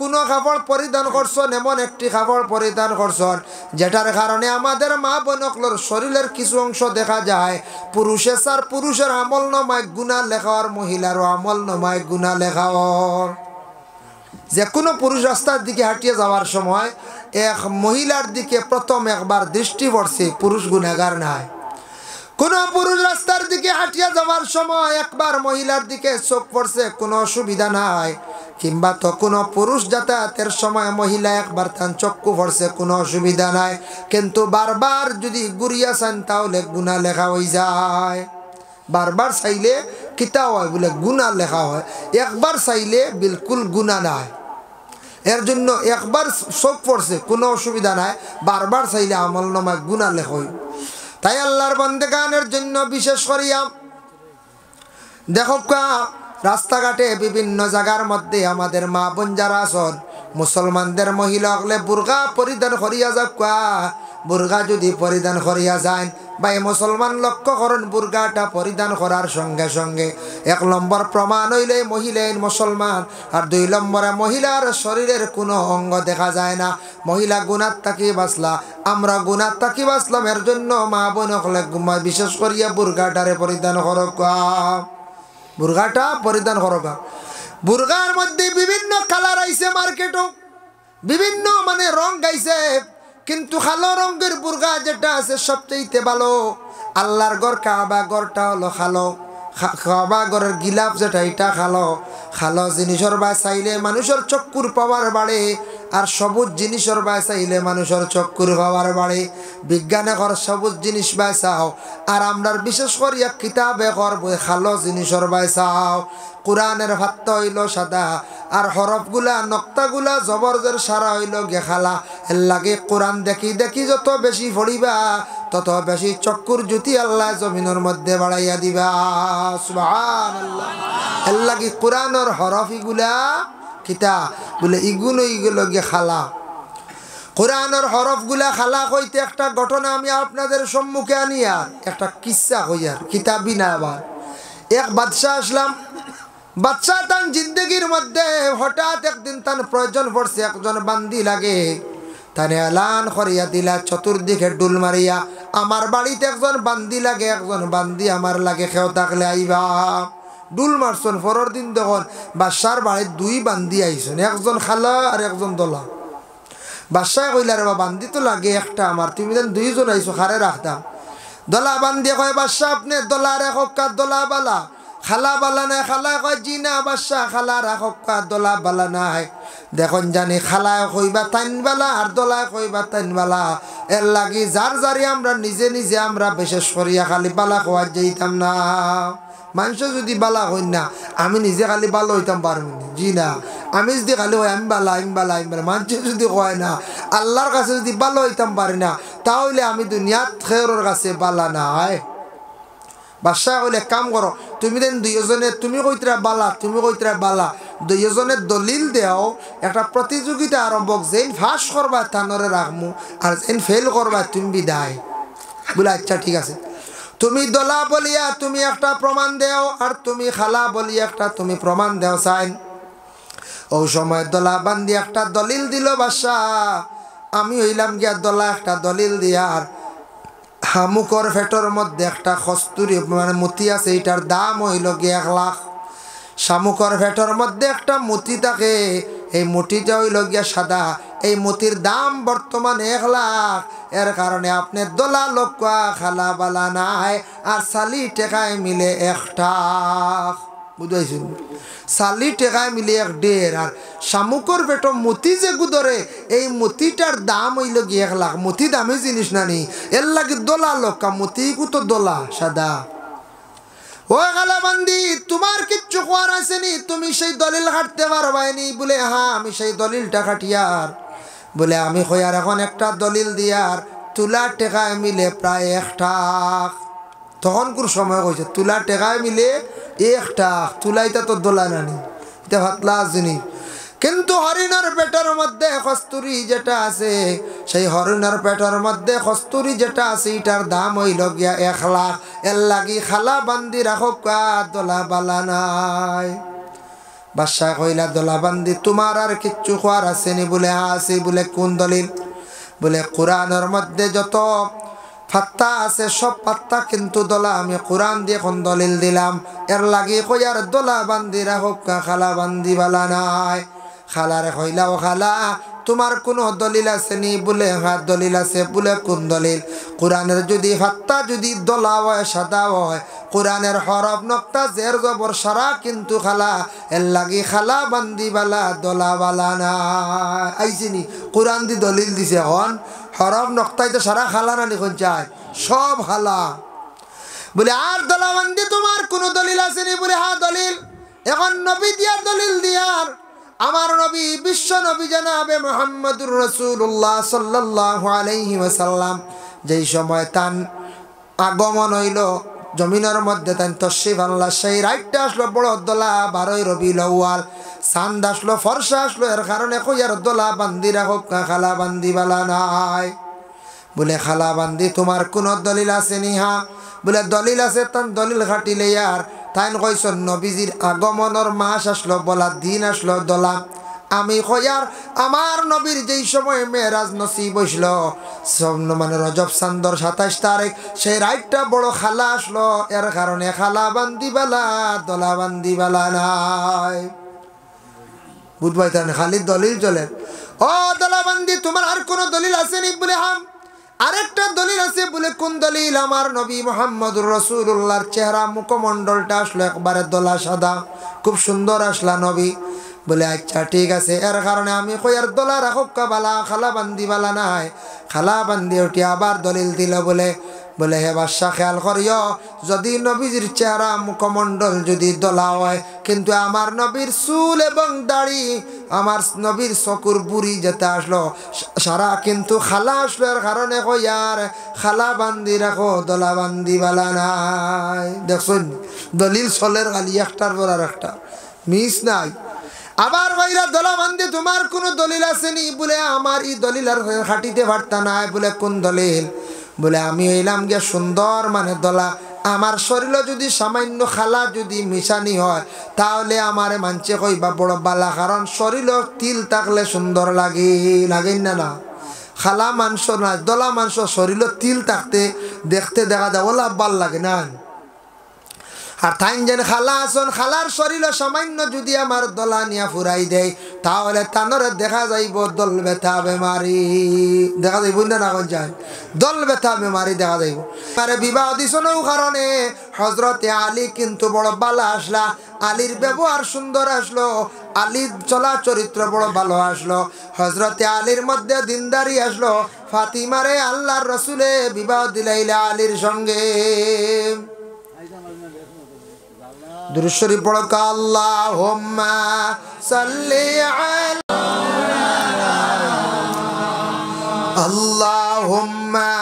কোন কাপড় পরিধান করছেন, এমন একটি কাপড় পরিধান করছেন যেটার কারণে আমাদের মা বোনগুলোর শরীরের কিছু অংশ দেখা যায়। পুরুষের আমল নমায় গুণা লেখাওয়ার, মহিলারও আমল নমায় গুণা লেখাওয়ার। যে কোনো পুরুষ রাস্তার দিকে হাঁটিয়ে যাওয়ার সময় এক মহিলার দিকে প্রথম একবার দৃষ্টি পড়ছে, পুরুষ গুনাহগার নাই। কোন পুরুষ রাস্তার দিকে হাঁটিয়া যাওয়ার সময় একবার মহিলার দিকে চোখ পড়ছে, কোনো অসুবিধা নাই। কিংবা তো কোনো পুরুষ যাতায়াতের সময় মহিলা একবার তার চক্ষু পড়ছে, কোনো অসুবিধা নাই। কিন্তু বারবার যদি ঘুরিয়া চান তাহলে গুনাহ লেখা হয়ে যায়। বারবার চাইলে কিতা হয় বলে গুনাহ লেখা হয়, একবার চাইলে বিলকুল গুনাহ নাই। এর জন্য একবার চোখ পড়ছে কোনো অসুবিধা নাই, বারবার চাইলে আমল নামায় গুনাহ লেখা হয়। তাই আল্লাহর বান্দেগানের জন্য বিশেষ করিয়া দেখো রাস্তাঘাটে বিভিন্ন জায়গার মধ্যে আমাদের মা বোন যারা আছেন, মুসলমানদের মহিলা হলে বুরকা পরিধান করিয়া যাক, বুরকা যদি পরিধান করিয়া যায় ভাই মুসলমান লক্ষ্য করেন, বুরকাটা পরিধান করার সঙ্গে সঙ্গে 1 নম্বর প্রমাণ হইলে মহিলা মুসলমান, আর 2 নম্বরে মহিলার শরীরের কোনো অঙ্গ দেখা যায় না। মহিলা গুনাহ থাকি বাঁচলা, আমরা গুনাহ থাকি বাঁচলাম। এর জন্য মা বোন হলে বিশেষ করিয়া বুরকাটারে পরিধান করক, বুরকাটা পরিধান করক। বুরকার মধ্যে বিভিন্ন কালার আইছে মার্কেটও, বিভিন্ন মানে রং গাইছে, কিন্তু কালো রঙের বুরকা যেটা আছে সবচেয়ে ভালো। আল্লাহর ঘর কাবা ঘরটা হলো কালো, কাবা ঘরের গিলাফ যেটা এটা কালো। কালো জিনিসের বা চাইলে মানুষের চক্ষুর পাওয়ার বাড়ে, আর সবুজ জিনিসের বা চাইলে মানুষের চক্ষুর পাওয়ার বাড়ে। বিজ্ঞানে ঘর সবুজ জিনিস বাই চাও, আর আমরার বিশেষ করিয়া কিতাবে ঘর কালো জিনিসের বাই চাও। কোরআনের ভাত হইল সাদা, আর হরফগুলা নক্তাগুলা জবরজের সারা হইল গেখালা। এর লাগে কোরআন দেখি দেখি যত বেশি পড়িবা তত বেশি চক্ষুর জ্যোতি আল্লাহ জমিনের মধ্যে বাড়াইয়া দিবা। সুবহানাল্লাহ। এর লাগে কোরআনের হরফিগুলা কিতা বলে ইগুলো গে খালা। কোরআনের হরফগুলা খালা কইতে একটা ঘটনা আমি আপনাদের সম্মুখে আনিয়া একটা কিচ্ছা কইয়ার, কিতাবি না আবার। এক বাদশাহ আসলাম, বাদশাহ তান জিন্দগির মধ্যে হঠাৎ একদিন তান প্রয়োজন পড়ছে, একজন বান্দি লাগে। তানে এলান করিয়া দিলা চতুর্দিকে ডুল মারিয়া, আমার বাড়িতে একজন বান্দি লাগে, একজন বান্দি আমার লাগে, কেউ থাকলে আইবা। ডুল মারছন। পরের দিন তখন বাদশার বাড়ির 2 বান্দি আইসন, একজন খালা আর একজন দলা। বাদশাহ কইলা রে বান্দি তো লাগে একটা আমার, তুমি যেন 2 জন আইসো, খারে রাখতাম। দলা বান্দি কয় বাদশাহ আপনি দলা রেখা, দলা বালা, খালা বালা নাই। খালা কয় জি না বাদশাহ, খালা রাখা, দলা বালা নাই। দেখুন জানি খালায় কইবা তাইন বালা আর দলায় কইবা তাইন বালা। এর লাগি যার যারি আমরা নিজে নিজে আমরা বিশেষ করিয়া খালি বালা খোয়া যাইতাম না। মানুষ যদি বালা হই না, আমি নিজে খালি ভালো হইতাম পারবো না, জি না। আমি যদি খালি হয় আমি বালা আমি বালা আমি বালা, মানুষ যদি হয় না আল্লাহর কাছে যদি ভালো হইতাম পারি না, তাহলে আমি দুনিয়াত খেয়রের কাছে বালা নাই। বাদশাহ কইলে কাম করো, তুমি দেন 2 জনে, তুমি কইতরা বালা, তুমি কইতরা বালা, দুইজনের দলিল দেও একটা প্রতিযোগিতা আরম্ভ যেন ফাঁস করবা তানরে রাখমু আর যেন ফেল করবা তুমি বিদায় বলে আচ্ছা ঠিক আছে তুমি দলা বলিয়া তুমি একটা প্রমাণ দেও আর তুমি খালা বলিয়া একটা তুমি প্রমাণ দেও চাইন ওই সময় দলা বান্ধি একটা দলিল দিল বাদশাহ আমি হইলাম গিয়া দলা একটা দলিল দিয়ার হামুকর ফেটর মধ্যে একটা কস্তুরি মানে মতি আছে এটার দাম হইল গিয়ে 1 লাখ শামুকর ফেটর মধ্যে একটা মতি থাকে এই মতিটা হইল গিয়া সাদা এই মতির দাম বর্তমানে 1 লাখ এর কারণে আপনি দলা লোকা খালা বালা নাই আর সালি টেকায় মিলে 1 টাক বুঝাইছেন সালি টেকায় মিলে 1.5 আর শামুকর ফেটর মতি যে গুদরে এই মতিটার দাম হইল গিয়ে 1 লাখ মতি দামি জিনিস না নি এর লাগে দলা লোকা মতি কুতো দলা সাদা ও গালাবান্দি তোমার কিচ্ছু করার আছে নি তুমি সেই দলিল কাটতে পারবাইনি বলে হ্যাঁ আমি সেই দলিলটা কাটিয়ার বলে আমি কইয়ার এখন একটা দলিল দিয়ার তুলা টেকায় মিলে প্রায় 1 টাক তখন কোন সময় কইছে তুলা টেকায় মিলে 1 টাক তুলাইটা তো দোলা নানি এটা ভাতলা জিনিস কিন্তু হরিণের পেটের মধ্যে কস্তুরি যেটা আছে সেই হরিণের পেটের মধ্যে কস্তুরি যেটা আছে এটার দাম হইল গিয়া 1 লাখ এর লাগি খালা বান্দি রাখো কা দলা বালা নাই বাদশাহ কইলা দলা বান্দি তোমার আর কিচ্ছু খোয়ার আছে নি বলে আছে বলে কোন দলিল বলে কোরআনের মধ্যে যত পাত্তা আছে সব পাত্তা কিন্তু দলা আমি কোরআন দিয়ে কোন দলিল দিলাম এর লাগি কইয়ার দলা বান্দি রাখো কা খালা বান্দি বালা নাই খালারে কইলা ও খালা তোমার কোনো দলিল আছে নি বলে হ্যাঁ দলিল আছে বলে কোন দলিল কোরআনের যদি ফাত্তা যদি দলা হয় সাদা হয় কোরআনের হরফ নক্তা জের জবর সারা কিন্তু খালা এর লাগি খালা বান্দি বালা দলা বালা না আইছিনি কোরআন দি দলিল দিছে এখন হরফ নক্তাইতে সারা খালা না লিখন চায় সব খালা বলে আর দলা বান্দি তোমার কোনো দলিল আছে নি বলে হ্যাঁ দলিল এখন নবী দিয়া দলিল দিয়ার আমার নবী বিশ্ব নবী জনাবে মুহাম্মদুর রাসূলুল্লাহ সাল্লাল্লাহু আলাইহি ওয়াসাল্লাম যেই সময় তান আগমন হইল জমিনের মধ্যে তান তশরিফ আনলা সেই রাইটটা আসলো বড় দলা 12 রবিউল আউয়াল চাঁদ আসলো ফর্সা আসলো এর কারণে কইয়ার দলা বান্দি রাখো খালা বান্দি বালা নাই বলে খালা বান্দি তোমার কোন দলিল আছে নি হ্যাঁ বলে দলিল আছে তান দলিল খাটিলে আর তাইন কইছেন নবীজির আগমনের মাস আসলো বলা দিন আসলো দলা আমি কইয়ার আমার নবীর যেই সময় মেরাজ নসিব হইছিল মানে রজব চান্দর 27 তারিখ সেই রাইটটা বড় খালা আসলো এর কারণে খালা বান্দি বালা দলা বান্দি বালা নাই বুঝবাই তান খালি দলিল চলে ও দলা বান্দি তোমার আর কোন দলিল আছে নি বলে হাম আরেকটা দলিল আছে বলে কোন দলিল আমার নবী মুহাম্মদুর রাসূলুল্লাহর চেহারা মুখমণ্ডলটা আসলো একবারে দলা সাদা খুব সুন্দর আসলা নবী বলে আচ্ছা ঠিক আছে এর কারণে আমি কইয়ার দলা রাখো বালা খালা বান্দি বালা নাই খালা বান্দি উঠি আবার দলিল দিল বলে বলে হে বাদশাহ খেয়াল করিও যদি নবীজির চেহারা মুখমণ্ডল যদি দলা হয় কিন্তু আমার নবীর চুল এবং দাড়ি আমার নবীর চকুর বুড়ি যেতে আসলো সারা কিন্তু খালা আসলো এর কারণে কইয়ার খালা বান্দি রাখো দলা বান্দি বালা নাই দেখুন দলিল চলের খালি একটার পর আর একটা মিস নাই আবার কইরা দলা বান্দি তোমার কোন দলিল আছে নি বলে আমার এই দলিল আর খাটিতে পারতা নাই বলে কোন দলিল বলে আমি হইলাম গিয়া সুন্দর মানে দলা আমার শরীর যদি সামান্য খালা যদি মিশানি হয় তাহলে আমারে মানছে কইবা বড় বালা কারণ শরীর তিল থাকলে সুন্দর লাগে লাগে না না খালা মাংস না দলা মাংস শরীর তিল থাকতে দেখতে দেখা যায় ওলা ভাল লাগে না আর তাই যেন খালা আসন খালার শরীর সামান্য যদি আমার দলা নিয়া ফুরাই দেয় তাহলে তানরে দেখা যাইব দল ব্যথা বেমারি দেখা যাইব না কোন যায় দল ব্যথা বেমারি দেখা যাইব আরে বিবাহ দিছনও কারণে হযরতে আলী কিন্তু বড় বালা আসলা আলীর ব্যবহার সুন্দর আসলো আলীর চলা চরিত্র বড় ভালো আসলো হযরতে আলীর মধ্যে দিনদারি আসলো ফাতিমারে আল্লাহর রাসূলে বিবাহ দিলাইলা আলীর সঙ্গে দুরূদ শরীফ পড়ো আল্লাহুম্মা সাল্লি আলা আল্লাহুম্মা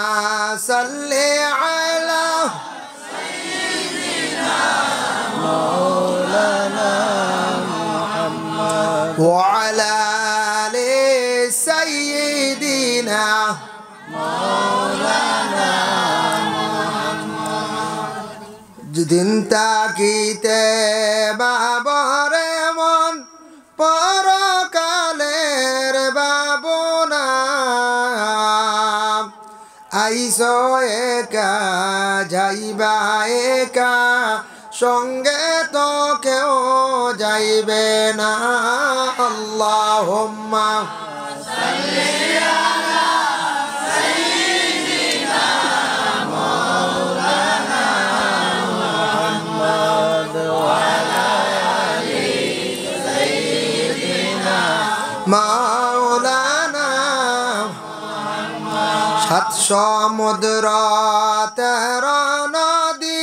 সাল্লি আলা সাইয়্যিদিনা মাওলানা মুহাম্মদ দিন তাকিতে বাবরে মন পরকালের বাবনা আইসো একা যাইবা একা সঙ্গে তো কেউ যাইবে না আল্লাহুম্মা সাল্লি আলা সাইয়্যিদিনা মাওলানা মুহাম্মদ ওয়া আলা আলি সাইয়্যিদিনা মাওলানা সাত সমুদ্র 13 নদী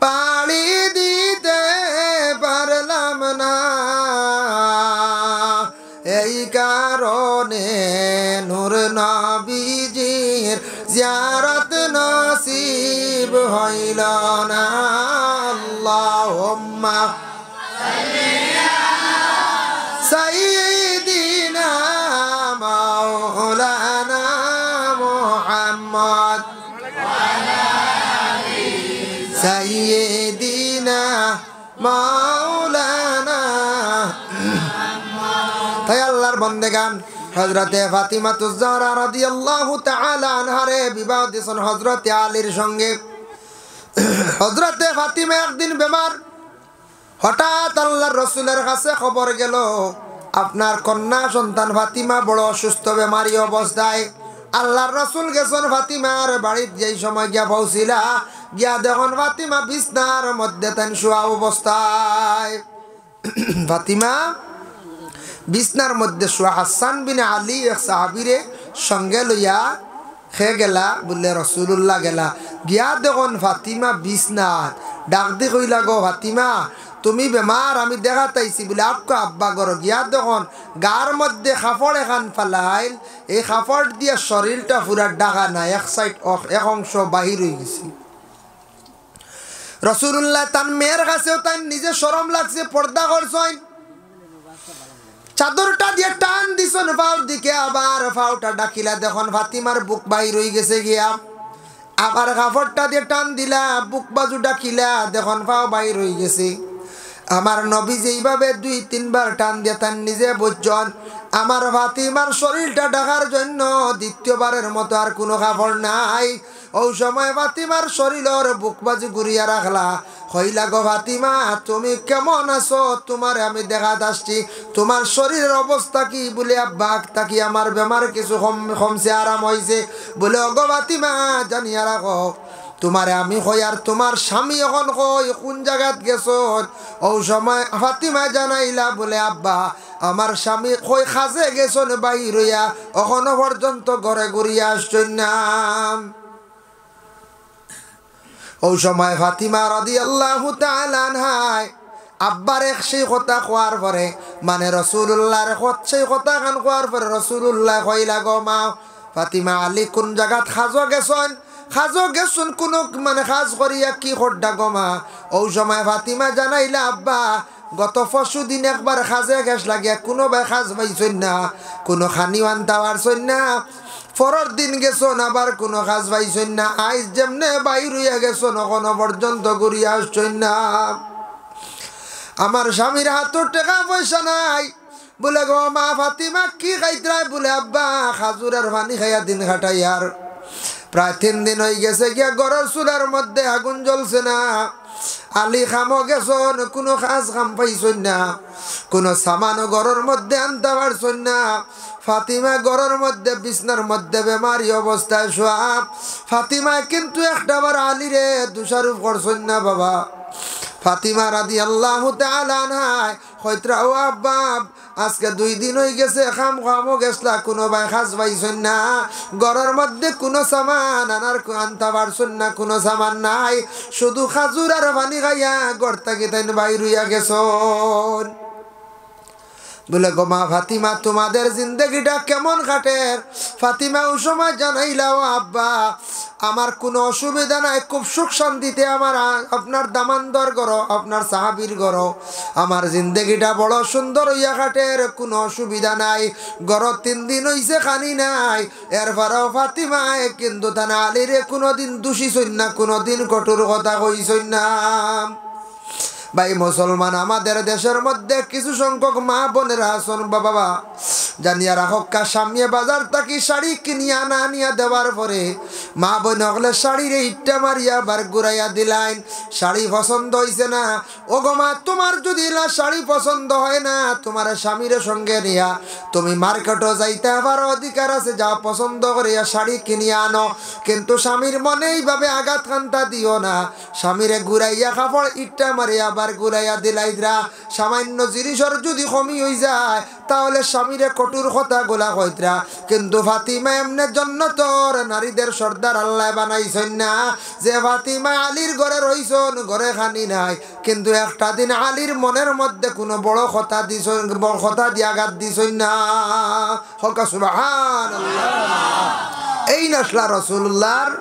পাড়ি দিতে পারলাম না এই কারণে নূর নবীজির জিয়ারত নসিব হইল না আল্লাহুম্মা সাল্লি আলা সাইয়্যিদিনা মাওলানা মুহাম্মদ সাইয়্যিদিনা মাওলানা তাই আল্লাহর বান্দেগান হযরতে ফাতিমাতুজ জাহরা রাদিয়াল্লাহু তাআলা আনহারে বিবাহ দিয়েছেন হযরতে আলীর সঙ্গে। হযরতে ফাতিমা একদিন বেমার, হঠাৎ আল্লাহর রাসূলের কাছে খবর গেল আপনার কন্যা সন্তান ফাতিমা বড় অসুস্থ বেমারি অবস্থায়। আল্লাহর রাসূল গেছেন ফাতিমার বাড়িতে, যেই সময় গিয়া পৌঁছিলা গিয়া দেখুন ফাতিমা বিছনার মধ্যে তান শোয়া অবস্থায়। ফাতিমা বিছনার মধ্যে শোয়া। হাসান বিন আলী এক সাহাবীরে সঙ্গে লইয়া খে গেলা বললে রাসূলুল্লাহ গেলা গিয়া দেখুন ফাতিমা বিছনার। ডাক দি কইলা গো ফাতিমা তুমি বেমার, আমি দেখা তাইছি বলে আপকা আব্বা গর গিয়া দেখুন গার মধ্যে কাপড় এখান ফালাইল, এই কাপড় দিয়া শরীরটা পুরা ডাকা নাই, এক সাইড এক অংশ বাহির হয়ে গেছে। রাসূলুল্লাহ তার মেয়ের কাছেও তাই নিজে শরম লাগছে, পর্দা করছেন, চাদরটা দিয়ে টান দিছেন পাও দিকে, আবার পাওটা ডাকিলা দেখুন ফাতিমার বুক বাহির হয়ে গেছে গিয়া, আবার কাপড়টা দিয়ে টান দিলা বুক বাজু ডাকিলা দেখুন পাও বাহির হয়ে গেছে। আমার নবী যেইভাবে 2-3 বার টান দিয়ে তার নিজে বুঝছেন আমার ফাতিমার শরীরটা ঢাকার জন্য দ্বিতীয়বারের মতো আর কোনো কাপড় নাই। ওই সময় ফাতিমার শরীরের বুক বাজু ঘুরিয়া রাখলা, হইলা গো ফাতিমা তুমি কেমন আছো, তোমার আমি দেখা আসছি, তোমার শরীরের অবস্থা কি? বলে আব্বা তাকি আমার বেমার কিছু কমছে, আরাম হয়েছে। বলে অগো ফাতিমা জানিয়া রাখো তোমারে আমি কই আর তোমার স্বামী এখন কই কোন জায়গাত গেছন? ওই সময় ফাতিমা জানাইলা বলে আব্বা আমার স্বামী কই খাজে গেছন বাহির হইয়া, এখনো পর্যন্ত ঘরে ঘুরিয়া আসছেন না। ওই সময় ফাতিমা রাদিয়াল্লাহু তাআলা আনহা আব্বার এক সেই কথা কোয়ার পরে মানে রাসূলুল্লাহর সেই কথা খান কোয়ার পরে রাসূলুল্লাহ কইলা গো মা ফাতিমা আলী কোন জায়গাত খাজো গেছন? খাজো গেছুন কোনো মানে খাজ করিয়া কি খড্ডা গমা? ওই সময় ফাতিমা জানাইলা আব্বা গত পরশু দিন একবার খাজে গেছ লাগিয়া কোনো ভাই খাজ পাইছেন না, কোনো খানি আনতে পারছেন না, পরের দিন গেছন আবার কোনো কাজ পাইছেন না, আইজ যেমনে বাইর হইয়া গেছন এখনো পর্যন্ত ঘুরিয়া আসছেন না। আমার স্বামীর হাতের টাকা পয়সা নাই। বলে গো মা ফাতিমা কি খাইতে? বলে আব্বা খাজুরের পানি খাইয়া দিন খাটাই, আর প্রায় 3 দিন হয়ে গেছে গিয়া ঘরের চুলার মধ্যে আগুন জ্বলছে না। আলী খামো গেছন কোনো কাজ খাম পাইছেন না, কোনো সামানও ঘরের মধ্যে আনতে পারছেন না। ফাতিমা ঘরের মধ্যে বিছনার মধ্যে বেমারি অবস্থায় শোয়া। ফাতিমা কিন্তু একটাবার আলীরে দোষারোপ করছেন না বাবা। ফাতিমা রাদিয়াল্লাহু তাআলা আনহা কইত্রা ও আব্বা আজকে 2 দিন হয়ে গেছে খামো গেছলা কোনো ভাই খাজ পাইছেন না, ঘরের মধ্যে কোনো সামান আনার আনতে পারছেন না, কোনো সামান নাই, শুধু খাজুর আর পানি খাইয়া ঘর থেকে তাই বাইর হইয়া গেছন। বলে গো মা ফাতিমা তোমাদের জিন্দগিটা কেমন কাটে? ফাতিমা ওই সময় জানাইলাও আব্বা আমার কোনো অসুবিধা নাই, খুব সুখ শান্তিতে আমার আপনার দামানদর গড় আপনার সাহাবীর গড় আমার জিন্দগিটা বড় সুন্দর হইয়া কাটের, কোনো অসুবিধা নাই। গড় 3 দিন হইছে খানি নাই। এরপরেও ফাতিমায় কিন্তু তানা আলীরে কোনোদিন দোষিছইন না, কোনোদিন কঠোর কথা কইছইন না। ভাই মুসলমান, আমাদের দেশের মধ্যে কিছু সংখ্যক মা বোনেরা আছেন বাবা জানিয়া রাখক্কা, সামনে বাজার থাকি শাড়ি কিনিয়া না নিয়া দেওয়ার পরে মা বোন হলে শাড়ির ইটটা মারিয়া বার ঘুরাইয়া দিলাইন। শাড়ি পছন্দ হইছে না, ও গো মা তোমার যদি না শাড়ি পছন্দ হয় না তোমার স্বামীর সঙ্গে নিয়া তুমি মার্কেটও যাইতে পারো, অধিকার আছে, যা পছন্দ করিয়া শাড়ি কিনিয়া আনো, কিন্তু স্বামীর মনে এইভাবে আঘাত কান্তা দিও না। স্বামীরে ঘুরাইয়া কাপড় ইটটা মারিয়া বার ঘুরাইয়া দিলাইরা। সামান্য জিনিসের যদি কমি হয়ে যায় তাহলে স্বামীরে কঠোর কথা গোলা কইতরা, কিন্তু ফাতিমা এমনে জন্নতর নারীদের সর্দার আল্লাহ বানাইছেন না যে ফাতিমা আলীর ঘরে রইছেন, ঘরে খানি নাই, কিন্তু একটা দিন আলীর মনের মধ্যে কোনো বড় কথা দিছেন, বড় কথা দিয়ে আঘাত দিছেন না। হকা সুবহানাল্লাহ। এই নসলা রাসূলুল্লাহর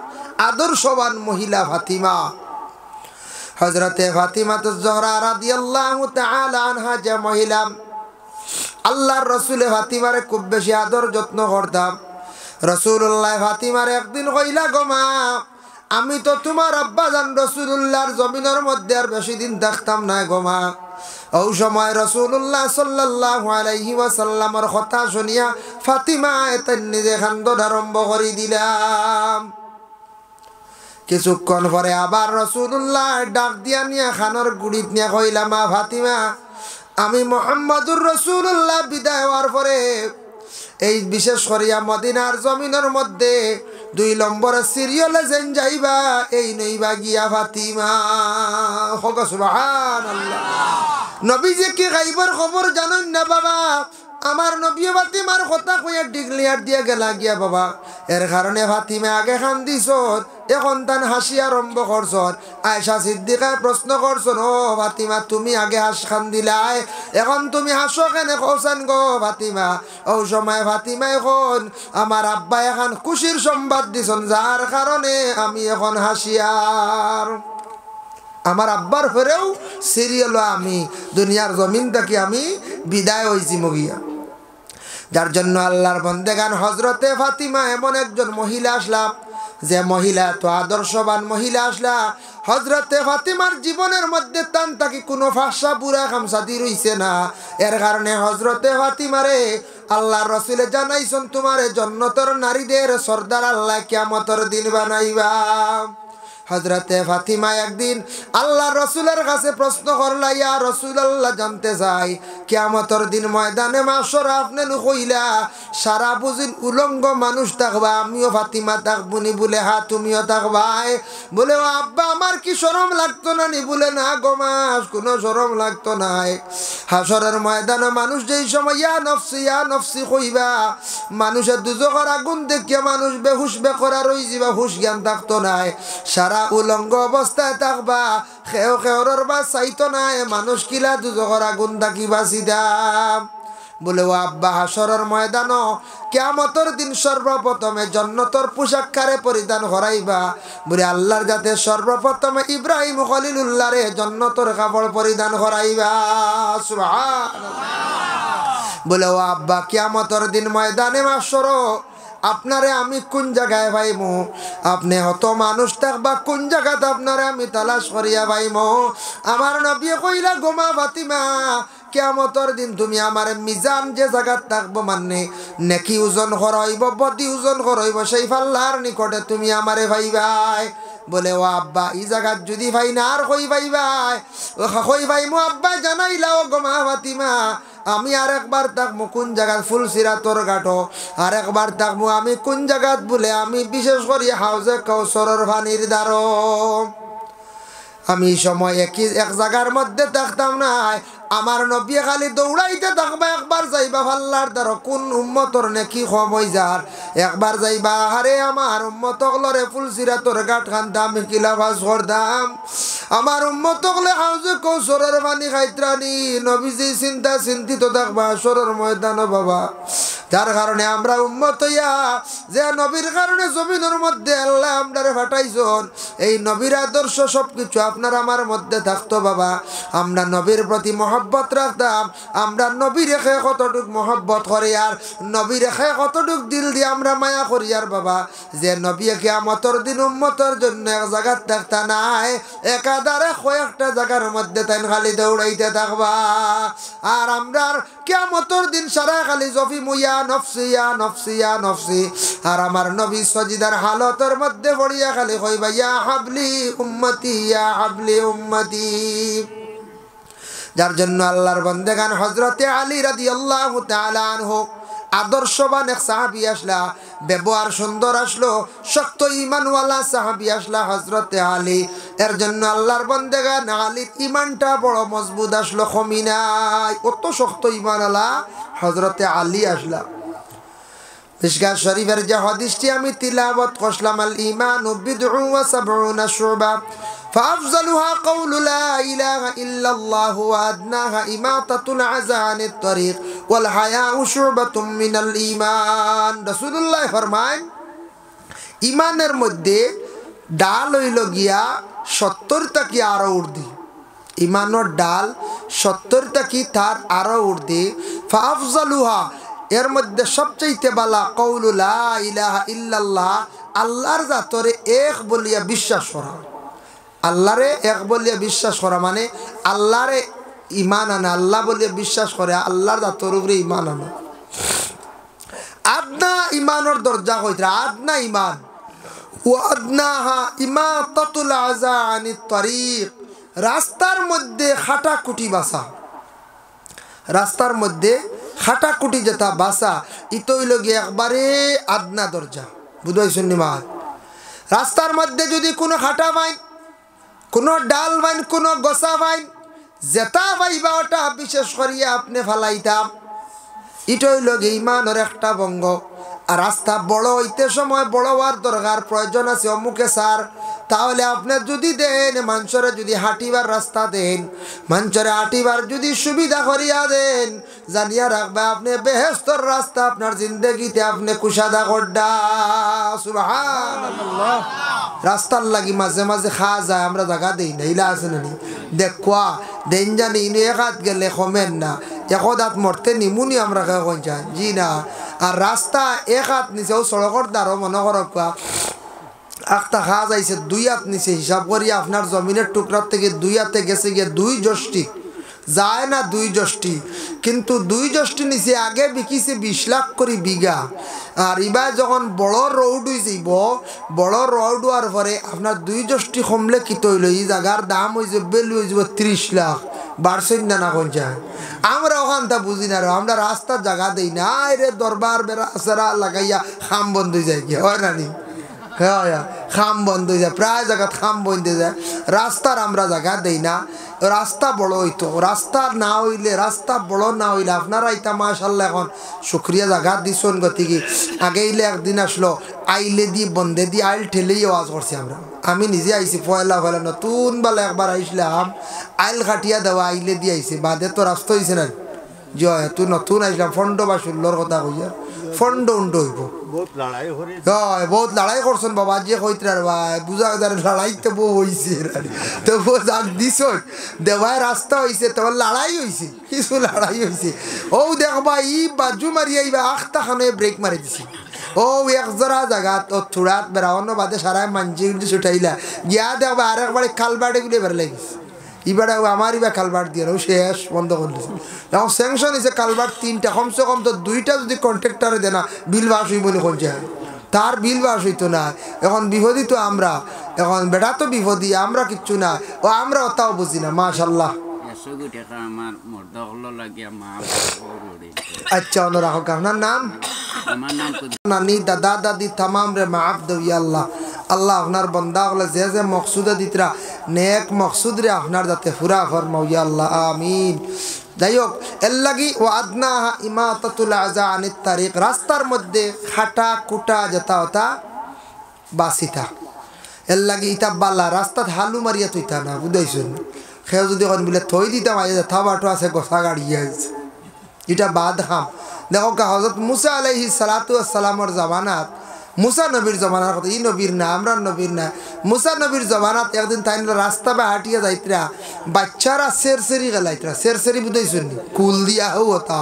আদর্শবান মহিলা ফাতিমা, হযরতে ফাতিমা জোহরা রাদিয়াল্লাহু তাআলা আনহা, যে মহিলা আল্লাহর রাসূল ফাতিমারে খুব বেশি আদর যত্ন করতাম। রাসূলুল্লাহ ফাতিমারে একদিন কইলা গো মা আমি তো তোমার আব্বা জান রাসূলুল্লাহর জমিনের মধ্যে আর বেশি দিন থাকতাম না গো মা। ওই সময় রাসূলুল্লাহ সাল্লাল্লাহু আলাইহি ওয়াসাল্লামের কথা শুনিয়া ফাতিমা এত নিজে কান্দন আরম্ভ করে দিলাম। কিছুক্ষণ পরে আবার রাসূলুল্লাহ ডাক দিয়া নিয়ে খানোর গুড়িত নিয়ে কইলা মা ফাতিমা আমি মুহাম্মদুর রাসূলুল্লাহ বিদায় হওয়ার পরে এই বিশেষ করিয়া মদিনার জমিনের মধ্যে 2 নম্বরে সিরিয়ালে যেন যাইবা এই নইবা গিয়া ফাতিমা। হোক সুবহানাল্লাহ। নবীজি কি গায়বের খবর জানেন না বাবা? আমার নবী ফাতিমার কথা কইয়া ডিক্লিয়ার দিয়ে গেলা গিয়া বাবা। এর কারণে ফাতিমা আগে কান্দিছ, এখন তান হাসি আরম্ভ করছ। আয়েশা সিদ্দিকায় প্রশ্ন করছেন ও ফাতিমা তুমি আগে কান্দিলাই, এখন তুমি হাসো কেন কৌসান গো ফাতিমা? ও সময় ফাতিমা এখন আমার আব্বা এখন খুশির সংবাদ দিছেন, যার কারণে আমি এখন হাসিয়ার। আমার আব্বার ফেরেও সিরিয়াল আমি দুনিয়ার জমিন থেকে আমি বিদায় হয়েছি মগিয়া। যার জন্য আল্লাহর বন্দেগান হজরতে ফাতিমা এমন একজন মহিলা আসলাম, যে মহিলা তো আদর্শবান মহিলা আসলা। হজরতে ফাতিমার জীবনের মধ্যে তান তাকে কোনো ফাঁসা বুড়া খামসাদি রইছে না। এর কারণে হজরতে ফাতিমারে আল্লাহর রাসূল জানাইছেন তোমারে জান্নাতের নারীদের সর্দার আল্লাহ কিয়ামতের দিন বানাইবা। হযরতে ফাতিমা একদিন আল্লাহর রাসূলের কাছে প্রশ্ন করলা, ইয়া রাসূলুল্লাহ জানতে চাই কিয়ামতের দিন ময়দানে মাশর আপনি কইলা সারা বুঝিন উলঙ্গ মানুষ থাকবা, আমিও ফাতিমা থাকবনি বলে হ্যাঁ তুমিও থাকবাই। বলে ও আব্বা আমার কি শরম লাগতো না নি? বলে না গো মা কোনো শরম লাগতো না। হাসরের ময়দানে মানুষ যেই সময় ইয়া নফসি কইবা, মানুষের দুজখের আগুন দেখিয়া মানুষ বেহুশ বেকরা রই যাবা, হুশ জ্ঞান থাকতো নাই, সারা উলঙ্গ অবস্থায় থাকবা, খেও খেওর বা চাইতো নাই, মানুষ কিলা দুজখের আগুন থাকি বাঁচিদাম। বলে ও আব্বা হাসরের ময়দান কিয়ামতের দিন সর্বপ্রথমে জান্নাতের পোশাক কারে পরিধান করাইবা? বলে আল্লাহর যাতে সর্বপ্রথমে ইব্রাহিম খলিলুল্লাহরে জান্নাতের কাপড় পরিধান করাইবা। সুবহানাল্লাহ। বলে ও আব্বা কিয়ামতের দিন ময়দানে মাশর আপনারে আমি কোন জায়গায় পাইমু? আপনি হত মানুষ থাকবা, কোন জায়গাতে আপনারে আমি তালাশ করিয়া পাইমু? আমার নবী কইলা গোমা ফাতিমা কিয়ামতের দিন তুমি আমার মিজান যে জায়গা থাকবো, মানে নেকি ওজন করাইব বদি ওজন করাইব, সেই পাল্লার নিকটে তুমি আমারে ভাইবাই। বলে ও আব্বা এই জায়গাত যদি ভাই না আর কই ভাইবাই? কই ভাইমু আব্বা জানাইলাও গোমা ফাতিমা আমি আর একবার থাকবো কোন জায়গাত ফুলসিরাতর ঘাটো, আর একবার থাকবো আমি কোন জায়গাত বলে আমি বিশেষ করে হাউজে কাউসারের পানির দ্বারো। আমি সময় এক জায়গার মধ্যে থাকতাম না, আমার নবী খালি দৌড়াইতে থাকবা একবার যাইবা আল্লাহর দ্বার কোন উম্মতর নেকি কম হই যার একবার যাইবা আরে আমার উম্মত হলরে ফুলসিরাতর গাট খান্দাম কিলাবাস করদাম আমার উম্মত হলে হাউজে কৌশরের পানি খাইত্রানি নবীজি চিন্তিত থাকবা আসরের ময়দান বাবা যার কারণে আমরা উম্মত হইয়া যে নবীর কারণে জমিনের মধ্যে আল্লাহ আমরারে পাঠাইছেন এই নবীর আদর্শ সবকিছু আপনার আমার মধ্যে থাকতো বাবা আমরা নবীর প্রতি মহব্বত রাখতাম আমরা নবীর রেখে কতটুক মহব্বত করি আর নবীর রেখে কতটুক দিল দিয়ে আমরা মায়া করি আর বাবা যে নবী কিয়ামতের দিন উম্মতের জন্য এক জায়গায় থাকতা নাই একাধারে কয়েকটা জায়গার মধ্যে তাই খালি দৌড়াইতে থাকবা আর আমরা কিয়ামতের দিন সারা খালি জফি মুইয়া নফসিয়া নফসিয়া নফসি আর আমার নবী সজিদার হালতের মধ্যে পড়িয়া খালি কইবা ইয়া হাবলি উম্মতি ইয়া হাবলি উম্মতি যার জন্য আল্লাহর বান্দাগান হযরতে আলী রাদিয়াল্লাহু তাআলা আনহু আদর্শবান এক সাহাবী আসলা ব্যবহার সুন্দর আসলো শক্ত ঈমানওয়ালা সাহাবী আসলা হযরতে আলী এর জন্য আল্লাহর বান্দাগান আলীর ঈমানটা বড় মজবুত আসলো কমি নাই কত শক্ত ঈমানওয়ালা হযরতে আলী আসলা মিশকাত শরীফের যে হাদিসটি আমি তিলাওয়াত করলাম আল ঈমানু বিদউ ওয়া সাবউনা শুবা فأفضلها قول لا إله إلا الله وأدناها إماطة الأذى عن الطريق والحياء شعبة من الإيمان رسول الله فرمان ইমানের মধ্যে ডাল হইল গিয়া 70টা কি আরো উর্দি ইমানের ডাল 70টা কি তার আরো উর্দি ফাফজালুহা এর মধ্যে সবচেয়ে বালা কওলু লা ইলাহা ইল্লাল্লাহ আল্লাহর জাতরে এক বলিয়া বিশ্বাস করা আল্লাহরে এক বলিয়া বিশ্বাস করা মানে আল্লাহরে ঈমান আনা আল্লাহ বলিয়া বিশ্বাস করে আল্লাহর জাতর উপরে ঈমান আনা আদনা ঈমানের দরজা কইরা আদনা ঈমান ওয়া আদনাহা ইমাতাতুল আযা আনিত তরিক রাস্তার মধ্যে খাটাকুটি বাসা রাস্তার মধ্যে খাটাকুটি যেটা বাসা ইতই লগে একবারে আদনা দরজা বুঝাইছেন নি মা রাস্তার মধ্যে যদি কোনো খাটা পাই কোনো ডাল বাইন কোনো গসা বাইন যেটা পাইবা ওটা বিশেষ করিয়া আপনি ফালাইতাম ইটই লগে ইমানের একটা বঙ্গ আর রাস্তা বড় হইতে সময় বড় হওয়ার দরকার প্রয়োজন আছে অমুকে স্যার তাহলে আপনার যদি দেন মানুষরে যদি হাঁটিবার রাস্তা দেন মানুষরে হাঁটিবার যদি সুবিধা করিয়া দেন জানিয়া রাখবে আপনি বেহেশতর রাস্তা আপনার জিন্দগিতে আপনি কুশাদা করডা সুবহানাল্লাহ রাস্তার লাগি মাঝে মাঝে খাওয়া যায় আমরা জায়গা দেই না ইলা আছে না দেখুয়া দেন জানি ইনি এক হাত গেলে কমেন না এক হাত মরতে নিমুনি আমরা কোন চাই জি না আর রাস্তা এক হাত নিচেও সড়কর দ্বারও মনে করক একটা খাওয়া যাইছে 2 হাত নিচে হিসাব করি আপনার জমিনের টুকরার থেকে 2 হাতে গেছে গিয়ে 2 যষ্টি যায় না 2 যষ্টি কিন্তু 2 যষ্টি নিচে আগে বিকিছে 20 লাখ করে বিঘা আর এবার যখন বড় রোড হয়ে যাইব বড় রোড হওয়ার পরে আপনার 2 যষ্টি কমলে কি তৈল এই জায়গার দাম হয়ে যাবে বেলু হয়ে যাব 30 লাখ বাড়ছেন না কোন যায় আমরা ওখানটা বুঝি না আমরা রাস্তার জায়গা দেই না রে দরবার বেড়া সেরা লাগাইয়া খাম বন্ধ হয়ে যায় কি হয় না নি হ্যাঁ খাম বন্ধ হয়ে যায় প্রায় জায়গা খাম বন্ধ হয়ে যায় রাস্তার আমরা জায়গা দেই না রাস্তা বড় হইতো রাস্তা না হইলে রাস্তা বড় না হইলে আপনারা ইতা মাশাআল্লাহ এখন শুকরিয়া জায়গা দিছেন গতিকে আগে ইলে একদিন আসলো আইলে দিয়ে বন্ধে দিয়ে আইল ঠেলেই আওয়াজ করছি আমরা আমি নিজে আইছি পয়লা নতুন বেলা একবার আইসলাম আইল কাটিয়া দেওয়া আইলে দিয়ে আইছি বাদে তো রাস্তা হয়েছে না জয় তুই নতুন আইসলাম ফন্ড বা ষোলোর কথা কইয়া ফন্ড উন্ড হইব বহুত লড়াই করছেন বাবা যে কইতার ভাই বুঝা লড়াইতে বউ হয়েছে তো বউ যাক দিস দেওয়ায় রাস্তা হয়েছে তোমার লড়াই হয়েছে কিছু লড়াই হয়েছে ও দেখবা ই বাজু মারিয়া ইবা আখটা খানে ব্রেক মারি দিছে ও এক জোড়া জায়গা তো থোড়াত বেড়ানো বাদে সারাই মানজি উঠাইলা গিয়া দেখবা আর একবারে খালবাটে গুলি বেড়ে লাগিস এবারে আমার এবার কালভার্ট দিয়ে শেষ বন্ধ করলেছে এখন স্যাংশন হয়েছে কালভার্ট 3টা কমসে কম তো 2টা যদি কন্ট্রাক্টরে দেয় না বিল বাস হইব বলে কোন যায় তার বিল বাস হইতো না এখন বিপদী তো আমরা এখন বেটা তো বিপদী আমরা কিচ্ছু না ও আমরা ওটাও বুঝি না মাশাআল্লাহ আচ্ছা অন্য রাখো আপনার নাম নানি দাদা দাদি তামাম রে মাফ দেব আল্লাহ আল্লাহ আপনার বন্দা হলে যে মকসুদে দিতরা নেক মকসুদ রে আপনার যাতে পুরা ফরমাও ইয়া আল্লাহ আমিন। যাই হোক এর লাগি ও আদনাহা ইমাতাতুল আযা আনিত তারিক, রাস্তার মধ্যে খাটা কুটা যেটা ওটা বাসিতা, এর লাগি ইটা বাল্লা রাস্তাত হালু মারিয়া তুইতা না বুঝাইছেন। সেও যদি এখন বলে থই দিতাম আই থাবাটো আছে গোসা গাড়ি আছে এটা বাদ খাম। দেখো হযরত মুসা আলাইহিস সালাতু ওয়াস সালামের জামানাত, মুসা নবীর জমানার কথা, ই নবীর না আমরা নবীর না, মুসা নবীর জমানাত একদিন তাই রাস্তা বা হাঁটিয়া যাইতরা বাচ্চারা সেরসেরি গেলাইতরা, সেরসেরি বুঝাইছেন কুল দিয়া হতা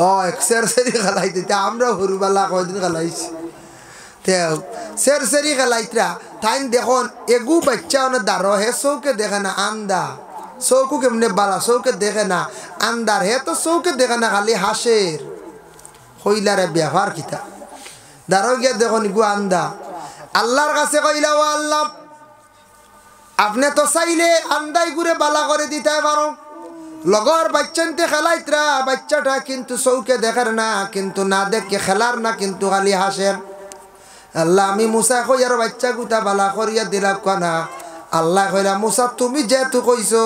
ও এক সেরসেরি গেলাইতে আমরা হরুবালা কয়দিন গেলাইছি সেরসেরি গেলাইতরা তাই দেখুন এগু বাচ্চা অনেক দাঁড়ো হে চৌকে দেখে না আন্দা, চৌকু কেমনে বালা চৌকে দেখে না আন্দার হে তো চৌকে দেখে না খালি হাসের হইলারে ব্যবহার কিতা দাঁড়ো গিয়া দেখুন ইগু আন্দা। আল্লাহর কাছে কইলা ও আল্লাহ আপনি তো চাইলে আন্দাই ঘুরে বালা করে দিতে পারো, লগর বাচ্চানতে খেলাইতরা বাচ্চাটা কিন্তু চৌকে দেখার না, কিন্তু না দেখে খেলার না, কিন্তু খালি হাসেন। আল্লাহ আমি মুসা কই আর বাচ্চা গুতা বালা করিয়া দিলাম কানা। আল্লাহ কইলা মুসা তুমি যেহেতু কইছো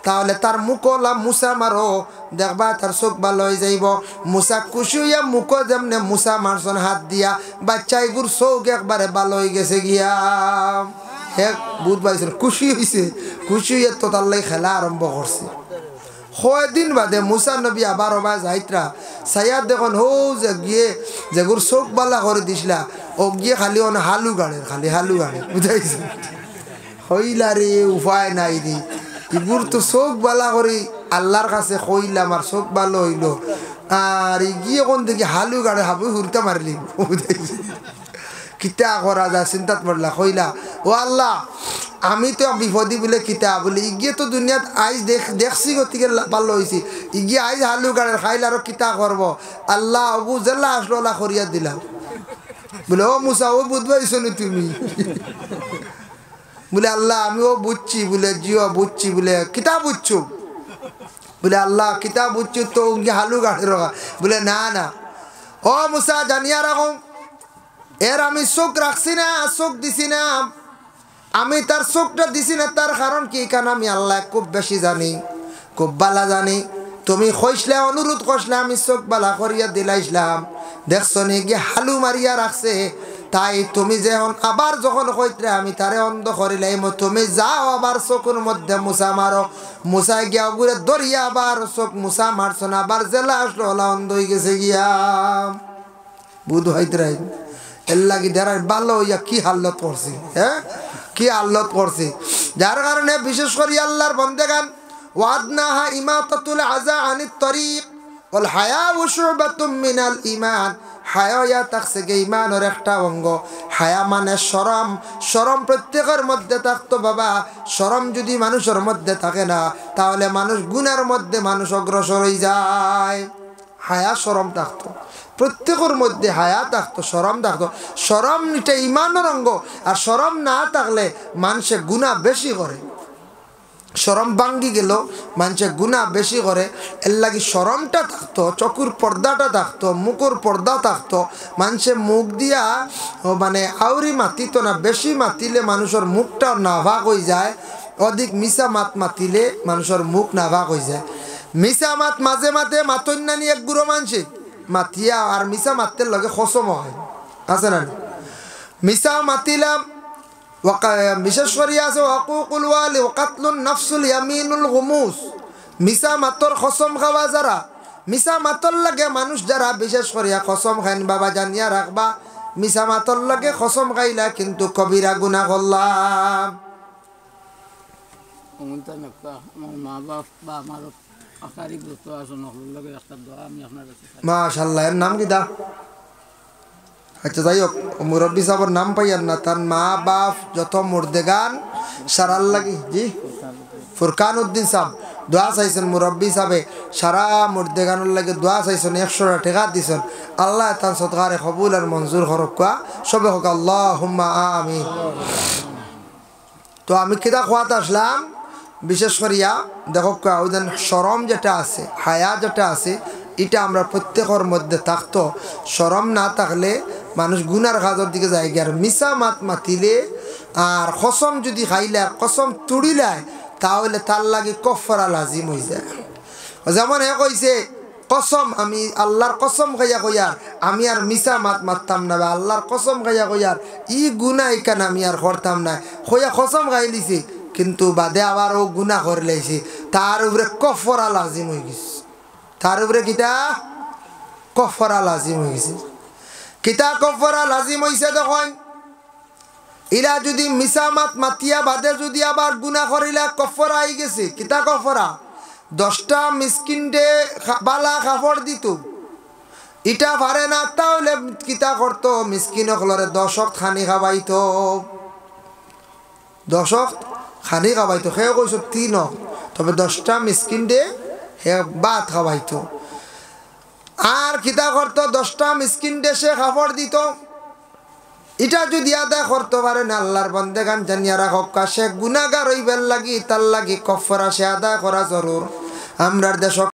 তাহলে তার মুখলা মুসা মারো, দেখবা তার চোখ ভালো হয়ে যাইব। মুসা খুশি হইয়া মুখ যেমনে মুসা মারছন হাত দিয়া বাচ্চা এগুর চোখ একবারে ভালো হয়ে গেছে গিয়া এক বুধ পাইছেন খুশি হয়েছে, খুশি হইয়া তো তার লাই খেলা আরম্ভ করছে। কয়দিন বাদে মুসা নবী আবার ওবা যাইতরা সাইয়াদ দেখুন হো যে গিয়ে যেগুর চোখ বালা করে দিছিলা ও গিয়ে খালি অন হালু গাড়ের, খালি হালু গাড়ের বুঝাইছে। হইলা রে উপায় নাই রে ইগুর তো চোখ বালা করি আল্লাহর কাছে কইলাম আর চোখ ভালো হইল আর গিয়ে কোন দেখি হালু গাড়ে হাবু হুরতে মারলি বুঝাইছে। কিতা করা যায় চিন্তাত পড়লা কইলা ও আল্লাহ আমি তো বিপদি বলে কিতা বলে ইগিয়ে তো দুনিয়াত আইজ দেখছি গতিকে ভালো হয়েছি, ইগিয়ে আইজ হালু গাড়ের খাইলে আরো কিতা করবো। আল্লাহ অবু জেলা আসলো করিয়া দিলাম বলে ও মুসা ও বুঝবাইছো নি তুমি বলে আল্লাহ আমি ও বুঝছি বলে জিও বুঝছি বলে কিতা বুঝছো বলে আল্লাহ কিতা বুঝছো তো হালু গাড়ের বলে না না ও মুসা জানিয়া রাখো এর আমি চোখ রাখছি না চোখ দিছি না, আমি তার চোখটা দিছি না তার কারণ কি কারণ আমি আল্লাহ খুব বেশি জানি, খুব বালা জানি। তুমি কইসলে অনুরোধ করলে আমি চোখ বালা করিয়া দিলাইছিলাম, দেখছো নি গিয়ে হালু মারিয়া রাখছে। তাই তুমি যখন আবার যখন কইতে আমি তারে অন্ধ করিলাম, তুমি যাও আবার চোখের মধ্যে মুসা মারো। মুসা গিয়া ঘুরে ধরিয়া আবার চোখ মুসা মারছো না, আবার জেলা আসলো ওলা অন্ধ হয়ে গেছে গিয়া বুধ হইতে এর লাগি যারা ভালো হইয়া কি হাল্লত করছি, হ্যাঁ কি হাল্লত করছি। যার কারণে বিশেষ করে আল্লাহর বন্দেগান ওয়াদনাহা ইমাতাতুল আযা আনিত তরিক ওয়াল হায়াউ শুবাতুম মিনাল ঈমান, হায়া থাকছে গে ঈমানের একটা অঙ্গ। হায়া মানে শরম, শরম প্রত্যেকের মধ্যে থাকতো বাবা। শরম যদি মানুষের মধ্যে থাকে না তাহলে মানুষ গুনার মধ্যে মানুষ অগ্রসর হয়ে যায়। হায়া শরম থাকতো প্রত্যেকের মধ্যে, হায়া থাকতো শরম থাকতো। শরম এটা ঈমানের অঙ্গ, আর শরম না থাকলে মানুষে গুনাহ বেশি করে। শরম ভাঙ্গি গেল মানুষে গুনাহ বেশি করে। এর লাগি শরমটা থাকতো, চকুর পর্দাটা থাকতো, মুখের পর্দা থাকতো। মানুষে মুখ দিয়া মানে আউরি মাতিত না, বেশি মাতিলে মানুষের মুখটা নাভাগ হয়ে যায়। অধিক মিশা মাত মাতিলে মানুষের মুখ নাভাগ হয়ে যায়। মিশা মাত মাঝে মাঝে মাতন নানি এক গুঁড়ো মানসিক মাতিয়া আর মিশা মাতের লগে খসম হয় আছে না। মিশা মাতিলাম বিশেষ করে আছে ওয়াকুকুল ওয়ালি ওয়াকাতলুন নাফসুল ইয়ামিনুল গুমুস। মিশা মাতর খসম খাওয়া যারা, মিশা মাতর লাগে মানুষ যারা বিশেষ করিয়া খসম খাইন বাবা জানিয়া রাখবা, মিশা মাতর লাগে খসম খাইলা কিন্তু কবিরা গুনাহ করলাম। মা বাপ বা আমার মাশাআল্লাহ। এর নাম কি দা? আচ্ছা যাই হোক মুরব্বী সাহেবের নাম পাইয়ার না, তার মা বাপ যত মুর্দেগান সারার লাগি জি ফুরকান উদ্দিন সাহেব দোয়া চাইছেন। মুরব্বী সাহেবে সারা মুর্দেগানের লাগে দোয়া চাইছেন, 100 টাকা দিছেন। আল্লাহ তার সদকারে কবুল আর মঞ্জুর হরক কোয়া সবে হোক আল্লাহুম্মা আমিন। তো আমি কিতা খোয়াতে আসলাম বিশেষ করিয়া দেখো ওইদিন শরম যেটা আছে, হায়া যেটা আছে, এটা আমরা প্রত্যেকের মধ্যে থাকতো। শরম না থাকলে মানুষ গুনার কাজের দিকে যায় গিয়ে। আর মিশা মাত মাতিলে আর কসম যদি খাইলে কসম তুড়িলায় তাহলে তার লাগে কফারা লাজিম হয়ে যায়। যেমন এ কইছে কসম আমি আল্লাহর কসম খাইয়া কইয়ার আমি আর মিছা মাত মারতাম না, আল্লাহর কসম খাইয়া কইয়ার ই গুণা এখানে আমি আর করতাম না, কইয়া কসম খাই লিছে কিন্তু বাদে আবার ও গুণা করে লাইছে, তার উপরে কফারা লাজিম হয়ে গেছে। তার উপরে কিতা কফারা লাজিম হয়ে গেছে। কিতা কফারা লাজিম হয়েছে দেখুন, ইলা যদি মিছা মাত মাতিয়া বাদে যদি আবার গুণা করিলা কফারা আই গেছে। কিতা কফারা? 10টা মিসকিনটে বালা কাপড় দিত, ইটা পারে না তাহলে কিতা করতো, মিসকিন হলরে 10 খানি খাবাইতো, 10 খানি খাবাইতো। সেও কইস 3, তবে 10টা মিসকিনটে হে ভাত খাবাইতো। আর কিতা করতো, 10টা মিসকিনটে সে কাপড় দিত। এটা যদি আদায় করতে পারে না আল্লাহর বান্দাগান জানিয়া রাখক, সে গুনাহগার হইবার লাগি তার লাগি কফারা সে আদায় করা জরুর। আমরার দেশ